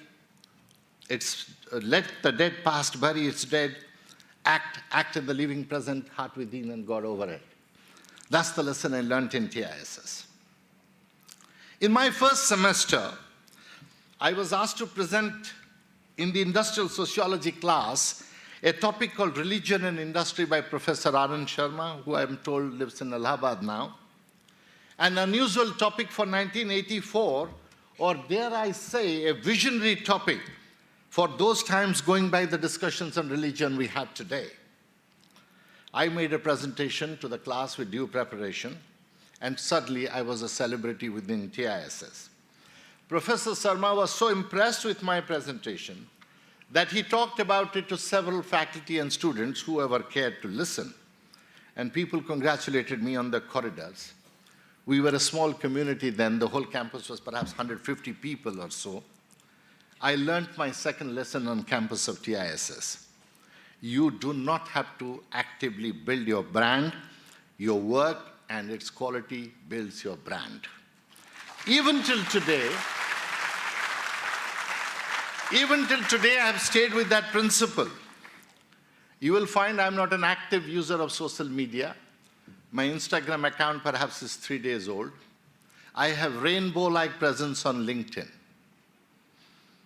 bury its dead. Act in the living present, heart within and God over it." That's the lesson I learned in TISS. In my first semester, I was asked to present in the industrial sociology class a topic called Religion and Industry by Professor Anand Sharma, who I'm told lives in Allahabad now. An unusual topic for 1984, or dare I say, a visionary topic for those times going by the discussions on religion we have today. I made a presentation to the class with due preparation, and suddenly I was a celebrity within TISS. Professor Sharma was so impressed with my presentation that he talked about it to several faculty and students, whoever cared to listen, and people congratulated me on the corridors. We were a small community then. The whole campus was perhaps 150 people or so. I learned my second lesson on campus of TISS. You do not have to actively build your brand. Your work and its quality builds your brand. Even till today, I have stayed with that principle. You will find I'm not an active user of social media. My Instagram account perhaps is 3 days old. I have rainbow-like presence on LinkedIn.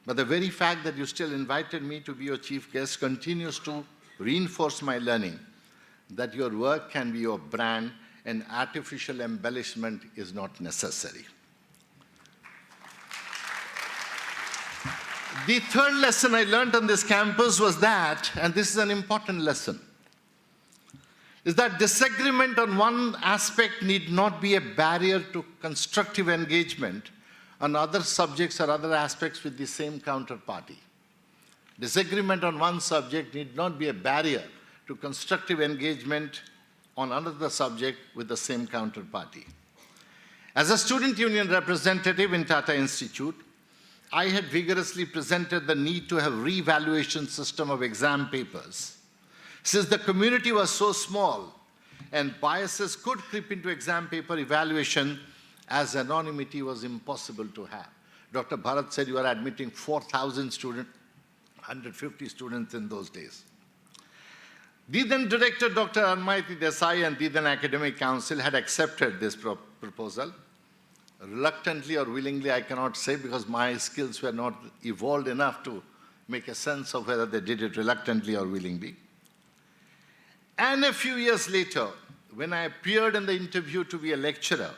But the very fact that you still invited me to be your chief guest continues to reinforce my learning that your work can be your brand and artificial embellishment is not necessary. The third lesson I learned on this campus was that, and this is an important lesson, is that disagreement on one aspect need not be a barrier to constructive engagement on other subjects or other aspects with the same counterparty. Disagreement on one subject need not be a barrier to constructive engagement on another subject with the same counterparty. As a student union representative in Tata Institute, I had vigorously presented the need to have re-evaluation system of exam papers. Since the community was so small and biases could creep into exam paper evaluation, as anonymity was impossible to have. Dr. Bharat said you are admitting 4,000 students, 150 students in those days. The then director, Dr. Armaiti Desai, and the then academic council had accepted this proposal. Reluctantly or willingly, I cannot say, because my skills were not evolved enough to make a sense of whether they did it reluctantly or willingly. And a few years later, when I appeared in the interview to be a lecturer,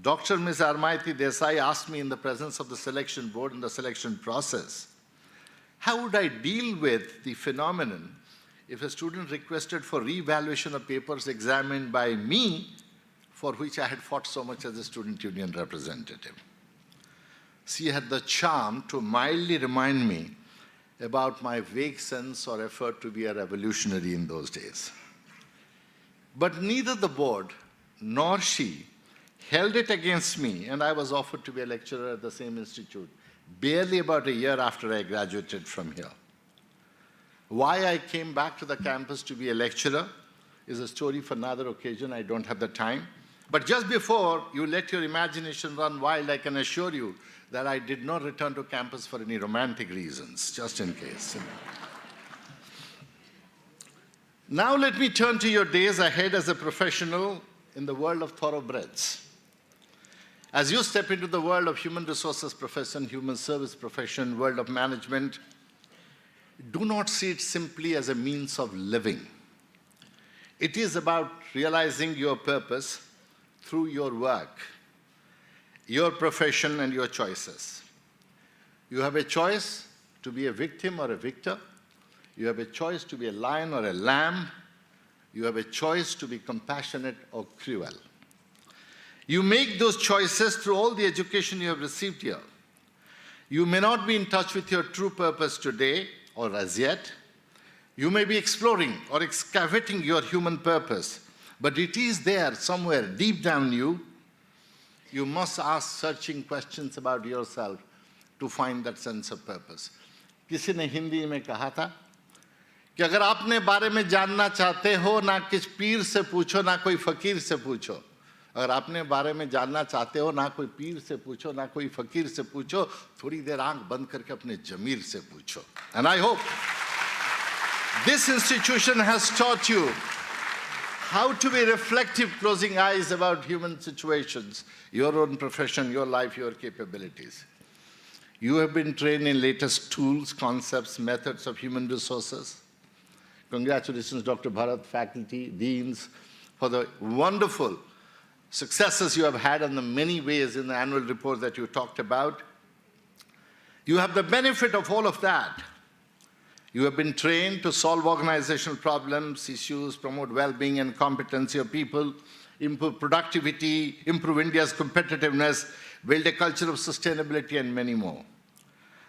Dr. Ms. Armaiti Desai asked me in the presence of the selection board in the selection process, how would I deal with the phenomenon if a student requested for re-evaluation of papers examined by me, for which I had fought so much as a student union representative. She had the charm to mildly remind me about my vague sense or effort to be a revolutionary in those days. But neither the board nor she held it against me, and I was offered to be a lecturer at the same institute, barely about a year after I graduated from here. Why I came back to the campus to be a lecturer is a story for another occasion. I don't have the time. But just before you let your imagination run wild, I can assure you that I did not return to campus for any romantic reasons, just in case. Now let me turn to your days ahead as a professional in the world of thoroughbreds. As you step into the world of human resources profession, human service profession, world of management, do not see it simply as a means of living. It is about realizing your purpose through your work, your profession, and your choices. You have a choice to be a victim or a victor. You have a choice to be a lion or a lamb. You have a choice to be compassionate or cruel. You make those choices through all the education you have received here. You may not be in touch with your true purpose today or as yet. You may be exploring or excavating your human purpose, but it is there somewhere deep down you. You must ask searching questions about yourself to find that sense of purpose. किसी ने हिंदी में कहा था कि अगर आपने बारे में जानना चाहते हो, ना किस पीर से पूछो, ना कोई फकीर से पूछो। अगर आपने बारे में जानना चाहते हो, ना कोई पीर से पूछो, ना कोई फकीर से पूछो, थोड़ी देर आंख बंद करके अपने जमीर से पूछो। And I hope this institution has taught you how to be reflective, closing eyes about human situations, your own profession, your life, your capabilities. You have been trained in latest tools, concepts, methods of human resources. Congratulations, Dr. Bharat, faculty, deans, for the wonderful successes you have had in the many ways in the annual report that you talked about. You have the benefit of all of that. You have been trained to solve organizational problems, issues, promote well-being and competency of people, improve productivity, improve India's competitiveness, build a culture of sustainability, and many more.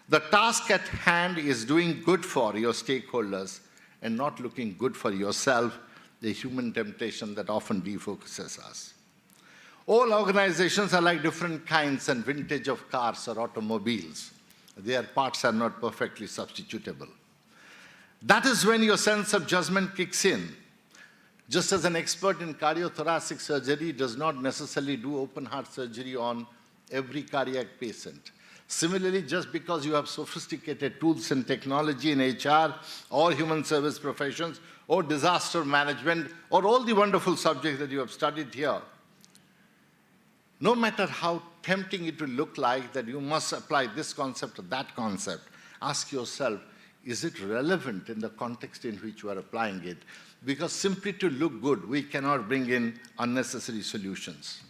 The task at hand is doing good for your stakeholders and not looking good for yourself, the human temptation that often defocuses us. All organizations are like different kinds and vintage of cars or automobiles. Their parts are not perfectly substitutable. That is when your sense of judgment kicks in. Just as an expert in cardiothoracic surgery does not necessarily do open heart surgery on every cardiac patient. Similarly, just because you have sophisticated tools and technology in HR or human service professions or disaster management or all the wonderful subjects that you have studied here, no matter how tempting it will look like that you must apply this concept or that concept, ask yourself, is it relevant in the context in which you are applying it? Because simply to look good, we cannot bring in unnecessary solutions.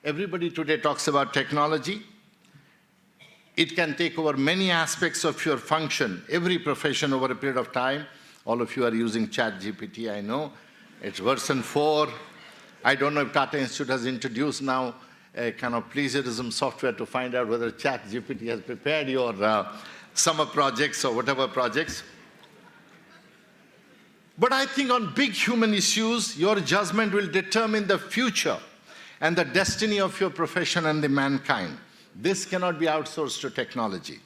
Everybody today talks about technology. It can take over many aspects of your function, every profession over a period of time. All of you are using ChatGPT, I know. It's version 4. I don't know if Tata Institute has introduced now a kind of plagiarism software to find out whether ChatGPT has prepared your summer projects or whatever projects. But I think on big human issues, your judgment will determine the future and the destiny of your profession and the mankind. This cannot be outsourced to technology.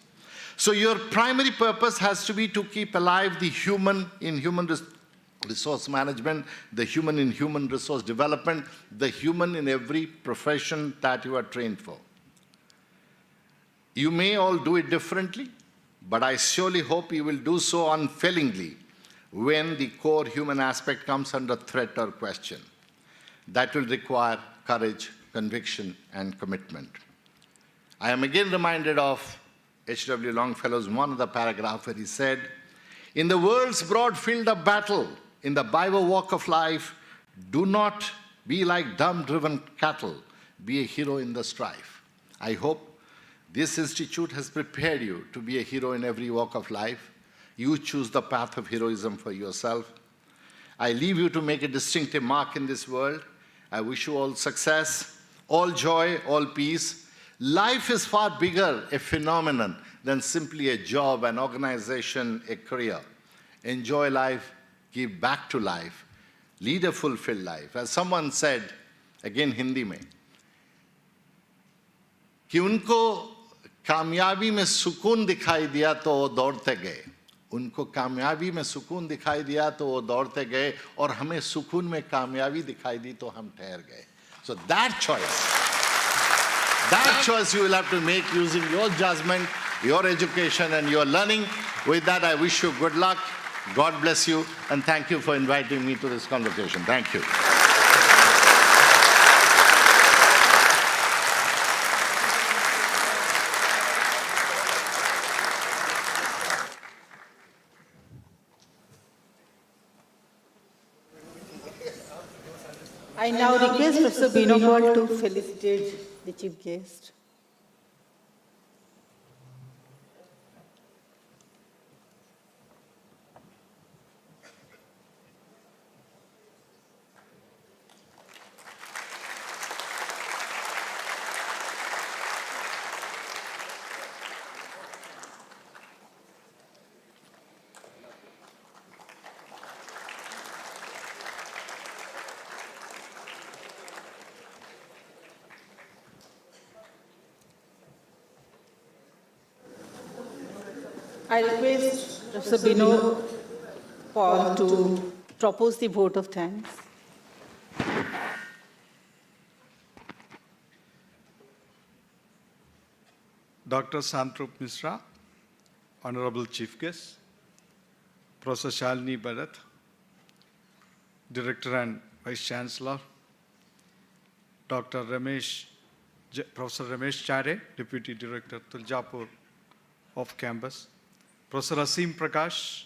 So your primary purpose has to be to keep alive the human in human resource management, the human in human resource development, the human in every profession that you are trained for. You may all do it differently, but I surely hope you will do so unfailingly when the core human aspect comes under threat or question. That will require courage, conviction, and commitment. I am again reminded of H.W. Longfellow's one of the paragraph where he said, "In the world's broad field of battle, in the byway walk of life, do not be like dumb-driven cattle, be a hero in the strife." I hope this institute has prepared you to be a hero in every walk of life. You choose the path of heroism for yourself. I leave you to make a distinctive mark in this world. I wish you all success, all joy, all peace. Life is far bigger a phenomenon than simply a job, an organization, a career. Enjoy life, give back to life, lead a fulfilled life. As someone said, again Hindi mein, कि उनको कामयाबी में सुकून दिखाई दिया तो वो दौड़ते गए, उनको कामयाबी में सुकून दिखाई दिया तो वो दौड़ते गए, और हमें सुकून में कामयाबी दिखाई दी तो हम ठहर गए. So that choice you will have to make using your judgment, your education, and your learning. With that, I wish you good luck. God bless you, and thank you for inviting me to this convocation. Thank you. I now request Professor Binopal to felicitate the chief guest. I request Professor Paul to propose the vote of thanks. Dr. Santrup Misra, Honorable Chief Guest, Professor Shalini Bharat, Director and Vice Chancellor, Professor Ramesh Chare, Deputy Director, Tuljapur of Campus, Professor Asim Prakash,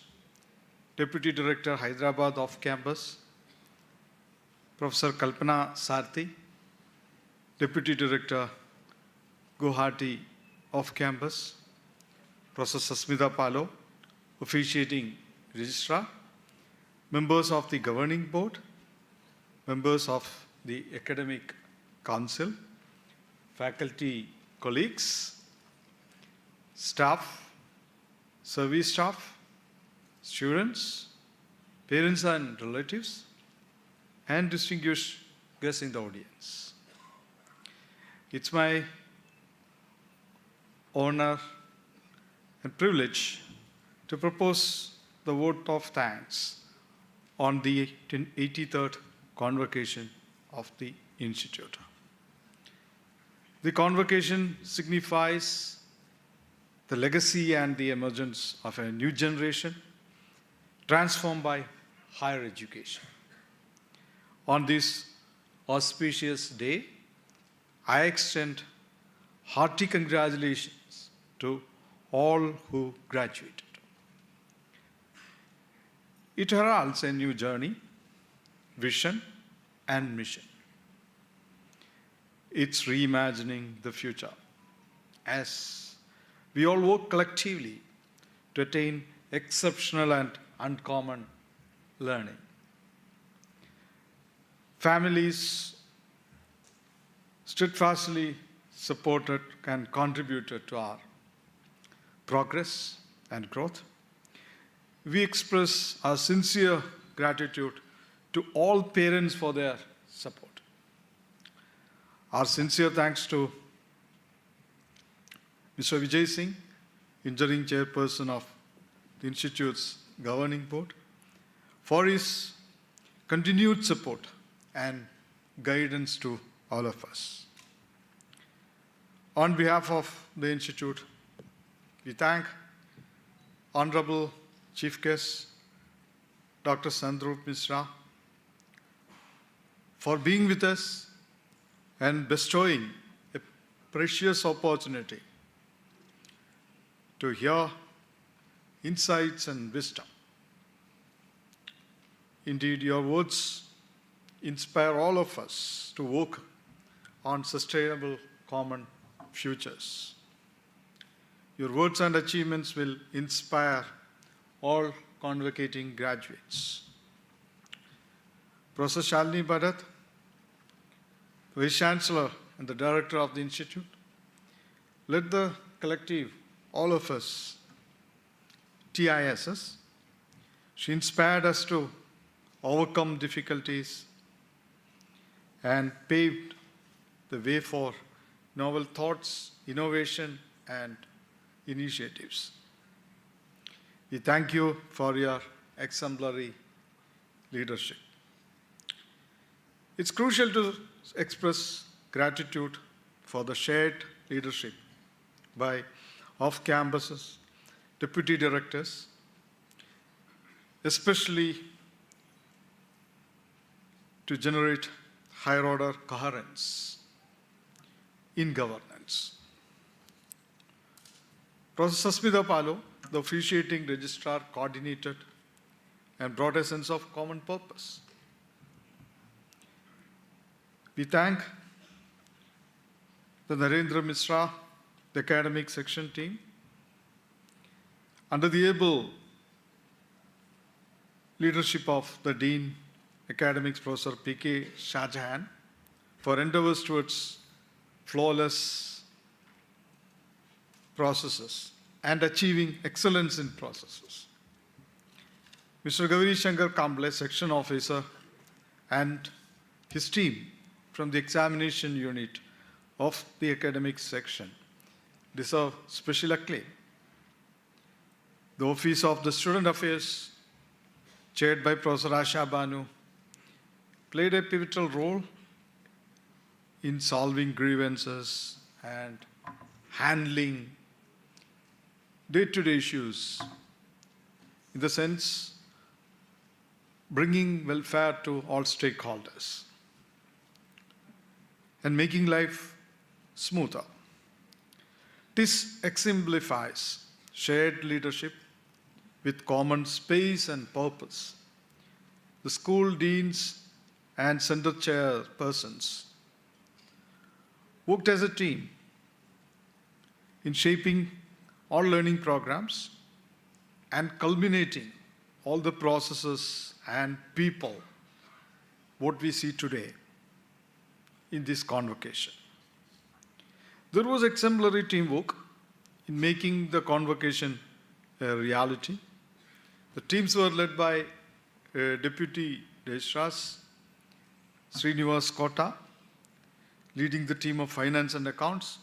Deputy Director, Hyderabad of Campus, Professor Kalpana Sarthi, Deputy Director, Guwahati of Campus, Professor Sasmita Palo, Officiating Registrar, members of the Governing Board, members of the Academic Council, faculty colleagues, staff, service staff, students, parents and relatives, and distinguished guests in the audience. It's my honor and privilege to propose the vote of thanks on the 83rd Convocation of the Institute. The Convocation signifies the legacy and the emergence of a new generation transformed by higher education. On this auspicious day, I extend hearty congratulations to all who graduated. It heralds a new journey, vision, and mission. It's reimagining the future as we all work collectively to attain exceptional and uncommon learning. Families steadfastly supported and contributed to our progress and growth. We express our sincere gratitude to all parents for their support. Our sincere thanks to Mr. Vijay Singh, Interim Chairperson of the Institute's Governing Board, for his continued support and guidance to all of us. On behalf of the Institute, we thank Honorable Chief Guest, Dr. Santrup Misra, for being with us and bestowing a precious opportunity to hear insights and wisdom. Indeed, your words inspire all of us to work on sustainable common futures. Your words and achievements will inspire all convocating graduates. Professor Shalini Bharat, Vice Chancellor and the Director of the Institute, led the collective, all of us, TISS. She inspired us to overcome difficulties and paved the way for novel thoughts, innovation, and initiatives. We thank you for your exemplary leadership. It's crucial to express gratitude for the shared leadership by off-campuses, deputy directors, especially to generate higher-order coherence in governance. Professor Sasmita Palo, the officiating registrar, coordinated and brought a sense of common purpose. We thank the Narendra Misra, the academic section team, under the able leadership of the Dean Academics, Professor P.K. Shahjahan, for endeavors towards flawless processes and achieving excellence in processes. Mr. Gauri Shankar Kamble, section officer, and his team from the examination unit of the academic section deserve special acclaim. The Office of the Student Affairs chaired by Professor Asha Banu, played a pivotal role in solving grievances and handling day-to-day issues, in the sense bringing welfare to all stakeholders and making life smoother. TISS exemplifies shared leadership with common space and purpose. The school deans and center chairpersons worked as a team in shaping all learning programs and culminating all the processes and people what we see today in this convocation. There was exemplary teamwork in making the convocation a reality. The teams were led by Deputy Registras Srinivas Kota, leading the team of Finance and Accounts,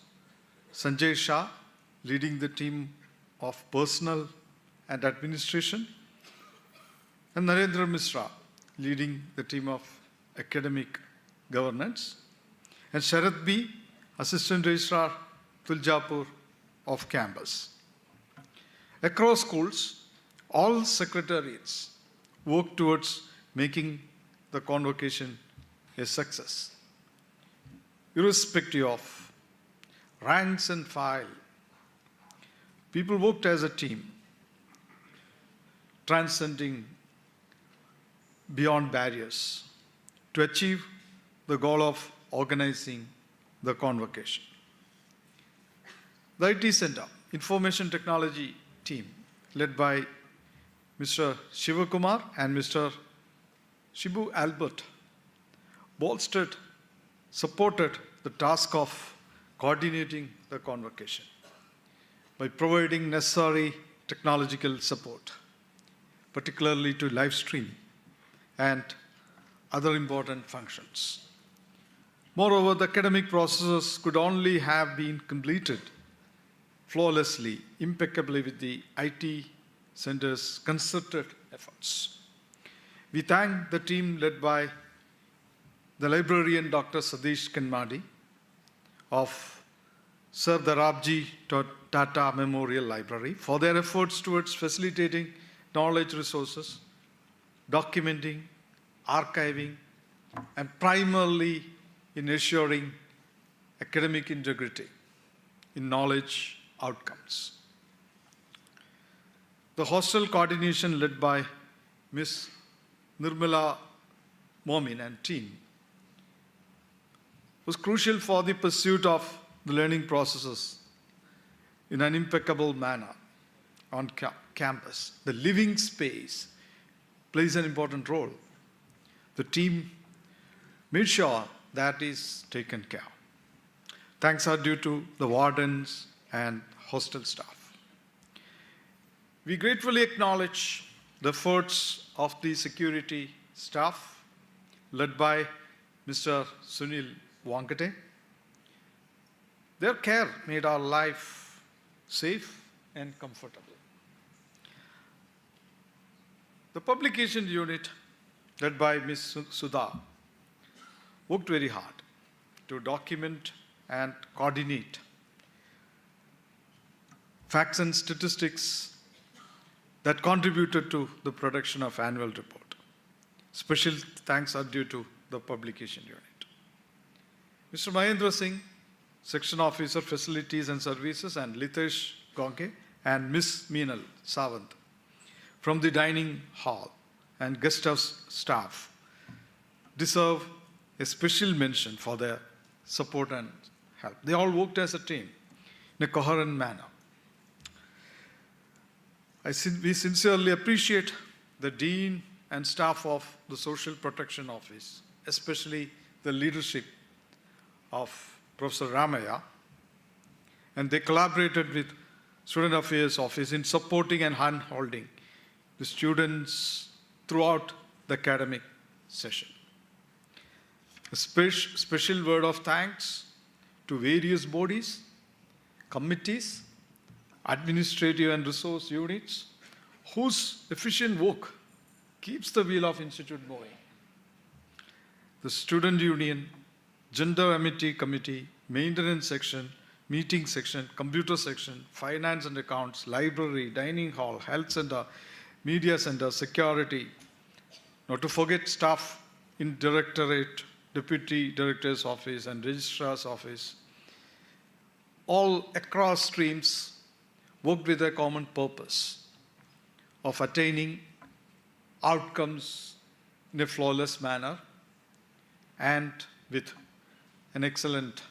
Sanjay Shah, leading the team of Personnel and Administration, and Narendra Mishra, leading the team of Academic Governance, and Sharath B, Assistant Registrar, Tuljapur of Campus. Across schools, all secretariats work towards making the convocation a success, irrespective of ranks and file. People worked as a team, transcending beyond barriers to achieve the goal of organizing the convocation. The IT Center, Information Technology team, led by Mr. Shivakumar and Mr. Shibu Albert, bolstered, supported the task of coordinating the convocation by providing necessary technological support, particularly to live stream and other important functions. Moreover, the academic processes could only have been completed flawlessly, impeccably with the IT Center's concerted efforts. We thank the team led by the librarian Dr. Sadish Kanmadi of Sir Darabji Tata Memorial Library for their efforts towards facilitating knowledge resources, documenting, archiving, and primarily in ensuring academic integrity in knowledge outcomes. The hostel coordination led by Ms. Nirmala Momin and team was crucial for the pursuit of the learning processes in an impeccable manner on campus. The living space plays an important role. The team made sure that is taken care of. Thanks are due to the wardens and hostel staff. We gratefully acknowledge the efforts of the security staff led by Mr. Sunil Wankate. Their care made our life safe and comfortable. The publication unit led by Ms. Sudha worked very hard to document and coordinate facts and statistics that contributed to the production of annual report. Special thanks are due to the publication unit. Mr. Mahendra Singh, Section Officer Facilities and Services, and Litesh Gonke and Ms. Meenal Sawant from the dining hall and guest house staff deserve a special mention for their support and help. They all worked as a team in a coherent manner. We sincerely appreciate the Dean and staff of the Social Protection Office, especially the leadership of Professor Ramaya, and they collaborated with Student Affairs Office in supporting and hand-holding the students throughout the academic session. A special word of thanks to various bodies, committees, administrative and resource units, whose efficient work keeps the wheel of institute moving. The student union, gender amity committee, maintenance section, meeting section, computer section, finance and accounts, library, dining hall, health center, media center, security, not to forget staff in directorate, deputy director's office and registrar's office, all across streams worked with a common purpose of attaining outcomes in a flawless manner and with an excellent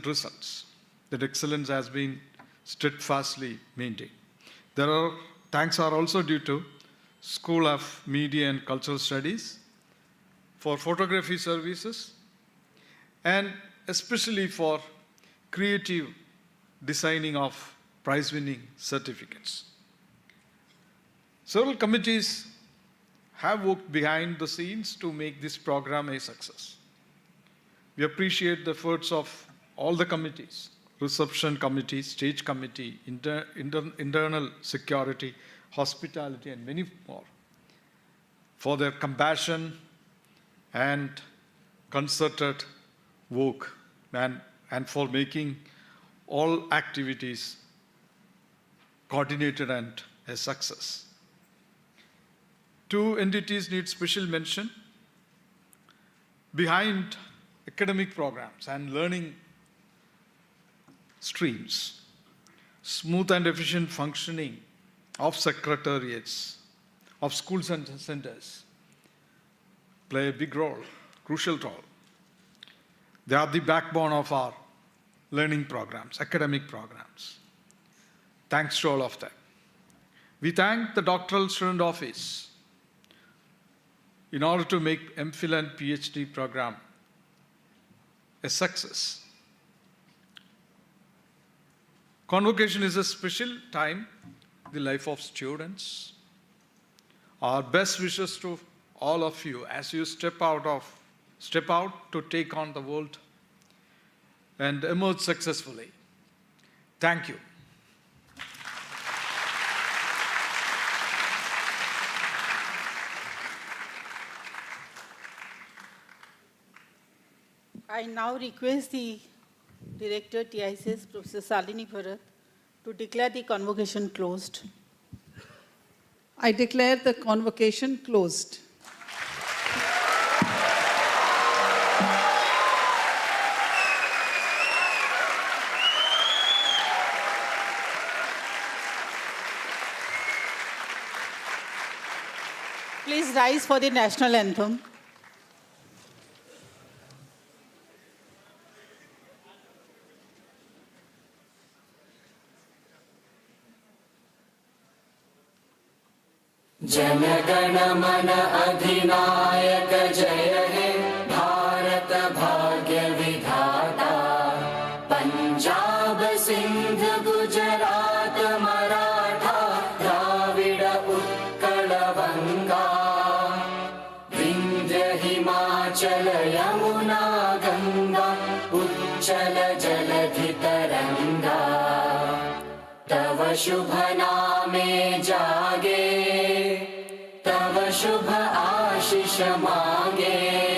results. That excellence has been steadfastly maintained. Thanks are also due to School of Media and Cultural Studies for photography services and especially for creative designing of prize-winning certificates. Several committees have worked behind the scenes to make this program a success. We appreciate the efforts of all the committees, reception committee, stage committee, internal security, hospitality, and many more, for their compassion and concerted work and for making all activities coordinated and a success. Two entities need special mention. Behind academic programs and learning streams, smooth and efficient functioning of secretariats, of schools and centers play a big role, crucial role. They are the backbone of our learning programs, academic programs. Thanks to all of them. We thank the Doctoral Student Office in order to make MPhil and PhD program a success. Convocation is a special time in the life of students. Our best wishes to all of you as you step out to take on the world and emerge successfully. Thank you. I now request the Director TISS, Professor Salini Bharat, to declare the convocation closed. I declare the convocation closed. Please rise for the national anthem. जनगण मन अधिनायक जय हे भारत भाग्य विधाता पंजाब सिंध गुजरात मराठा द्राविड उत्कल बंगा विंध्य हिमाचल यमुना गंगा उच्चल जलधि तरंगा तव शुभ नामे जागे तव शुभ आशीष मांगे